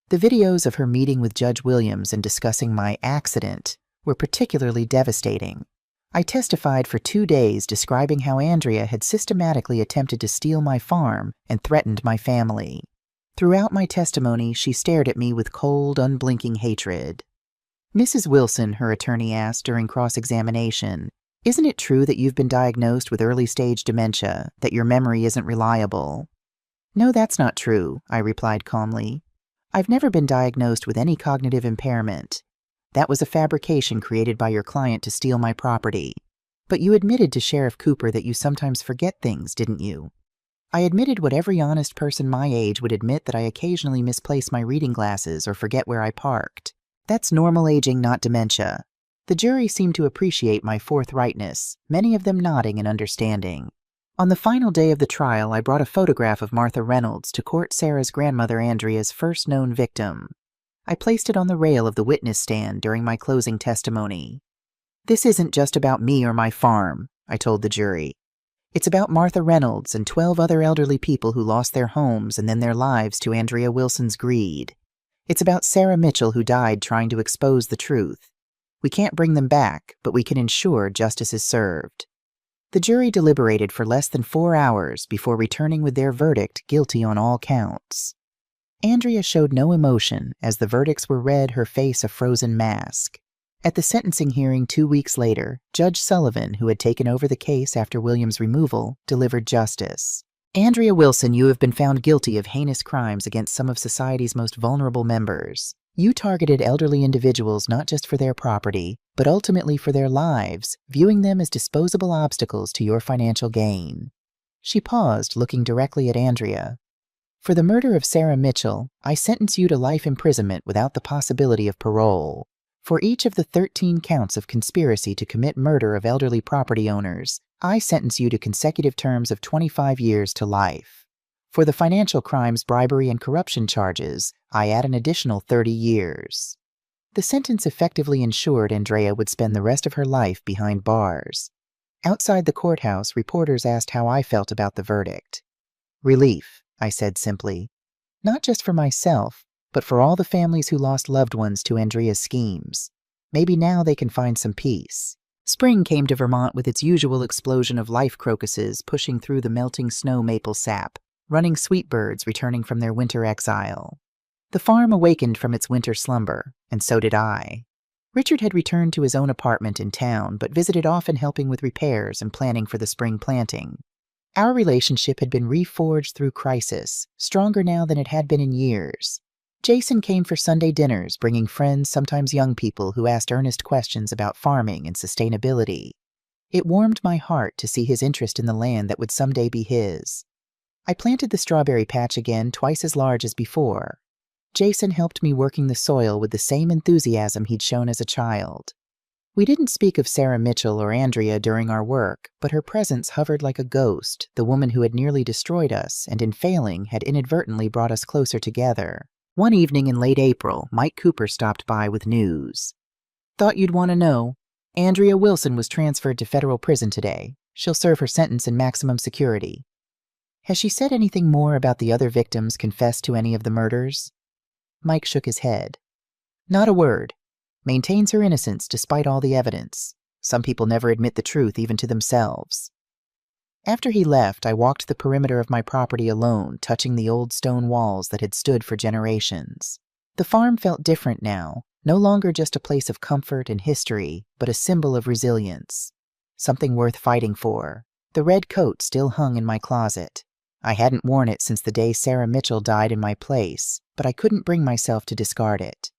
The videos of her meeting with Judge Williams and discussing my accident were particularly devastating. I testified for 2 days, describing how Andrea had systematically attempted to steal my farm and threatened my family. Throughout my testimony, she stared at me with cold, unblinking hatred. "Mrs. Wilson," her attorney asked during cross-examination, "isn't it true that you've been diagnosed with early-stage dementia, that your memory isn't reliable?" "No, that's not true," I replied calmly. I've never been diagnosed with any cognitive impairment. That was a fabrication created by your client to steal my property. But you admitted to Sheriff Cooper that you sometimes forget things, didn't you? I admitted what every honest person my age would admit, that I occasionally misplace my reading glasses or forget where I parked. That's normal aging, not dementia. The jury seemed to appreciate my forthrightness, many of them nodding in understanding. On the final day of the trial, I brought a photograph of Martha Reynolds to court Sarah's grandmother Andrea's first known victim. I placed it on the rail of the witness stand during my closing testimony. This isn't just about me or my farm, I told the jury. It's about Martha Reynolds and 12 other elderly people who lost their homes and then their lives to Andrea Wilson's greed. It's about Sarah Mitchell, who died trying to expose the truth. We can't bring them back, but we can ensure justice is served. The jury deliberated for less than 4 hours before returning with their verdict, guilty on all counts. Andrea showed no emotion as the verdicts were read, her face a frozen mask. At the sentencing hearing 2 weeks later, Judge Sullivan, who had taken over the case after William's removal, delivered justice. Andrea Wilson, you have been found guilty of heinous crimes against some of society's most vulnerable members. You targeted elderly individuals not just for their property, but ultimately for their lives, viewing them as disposable obstacles to your financial gain. She paused, looking directly at Andrea. For the murder of Sarah Mitchell, I sentence you to life imprisonment without the possibility of parole. For each of the 13 counts of conspiracy to commit murder of elderly property owners, I sentence you to consecutive terms of 25 years to life. For the financial crimes, bribery, and corruption charges, I add an additional 30 years. The sentence effectively ensured Andrea would spend the rest of her life behind bars. Outside the courthouse, reporters asked how I felt about the verdict. Relief, I said simply. Not just for myself, but for all the families who lost loved ones to Andrea's schemes. Maybe now they can find some peace. Spring came to Vermont with its usual explosion of life crocuses pushing through the melting snow maple sap, running sweet birds returning from their winter exile. The farm awakened from its winter slumber, and so did I. Richard had returned to his own apartment in town, but visited often, helping with repairs and planning for the spring planting. Our relationship had been reforged through crisis, stronger now than it had been in years. Jason came for Sunday dinners, bringing friends, sometimes young people, who asked earnest questions about farming and sustainability. It warmed my heart to see his interest in the land that would someday be his. I planted the strawberry patch again, twice as large as before. Jason helped me working the soil with the same enthusiasm he'd shown as a child. We didn't speak of Sarah Mitchell or Andrea during our work, but her presence hovered like a ghost, the woman who had nearly destroyed us and, in failing, had inadvertently brought us closer together. One evening in late April, Mike Cooper stopped by with news. Thought you'd want to know. Andrea Wilson was transferred to federal prison today. She'll serve her sentence in maximum security. Has she said anything more about the other victims, confessed to any of the murders? Mike shook his head. Not a word. Maintains her innocence despite all the evidence. Some people never admit the truth, even to themselves. After he left, I walked the perimeter of my property alone, touching the old stone walls that had stood for generations. The farm felt different now, no longer just a place of comfort and history, but a symbol of resilience. Something worth fighting for. The red coat still hung in my closet. I hadn't worn it since the day Sarah Mitchell died in my place, but I couldn't bring myself to discard it.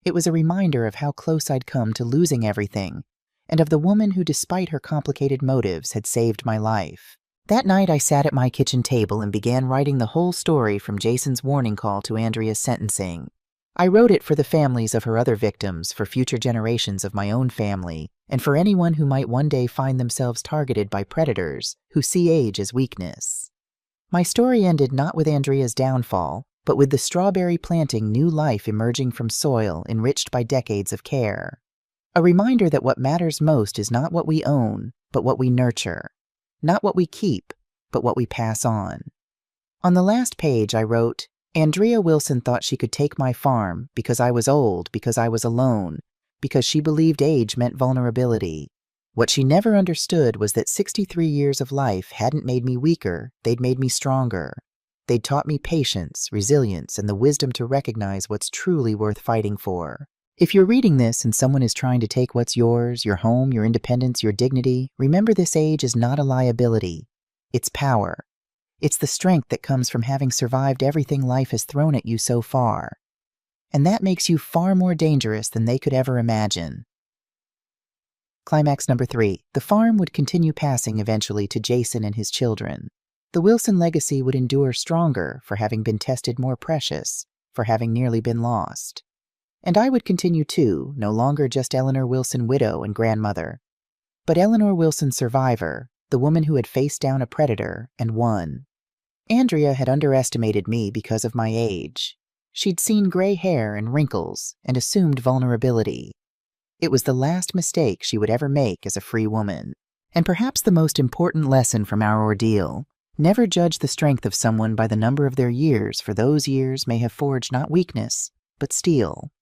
It was a reminder of how close I'd come to losing everything, and of the woman who, despite her complicated motives, had saved my life. That night I sat at my kitchen table and began writing the whole story from Jason's warning call to Andrea's sentencing. I wrote it for the families of her other victims, for future generations of my own family, and for anyone who might one day find themselves targeted by predators who see age as weakness. My story ended not with Andrea's downfall, but with the strawberry planting new life emerging from soil enriched by decades of care. A reminder that what matters most is not what we own, but what we nurture. Not what we keep, but what we pass on. On the last page I wrote, Andrea Wilson thought she could take my farm because I was old, because I was alone, because she believed age meant vulnerability. What she never understood was that 63 years of life hadn't made me weaker, they'd made me stronger. They'd taught me patience, resilience, and the wisdom to recognize what's truly worth fighting for. If you're reading this and someone is trying to take what's yours, your home, your independence, your dignity, remember this age is not a liability. It's power. It's the strength that comes from having survived everything life has thrown at you so far. And that makes you far more dangerous than they could ever imagine. Climax number 3. The farm would continue passing eventually to Jason and his children. The Wilson legacy would endure stronger for having been tested more precious, for having nearly been lost. And I would continue too, no longer just Eleanor Wilson widow and grandmother, but Eleanor Wilson survivor, the woman who had faced down a predator and won. Andrea had underestimated me because of my age. She'd seen gray hair and wrinkles and assumed vulnerability. It was the last mistake she would ever make as a free woman. And perhaps the most important lesson from our ordeal: never judge the strength of someone by the number of their years, for those years may have forged not weakness, but steel.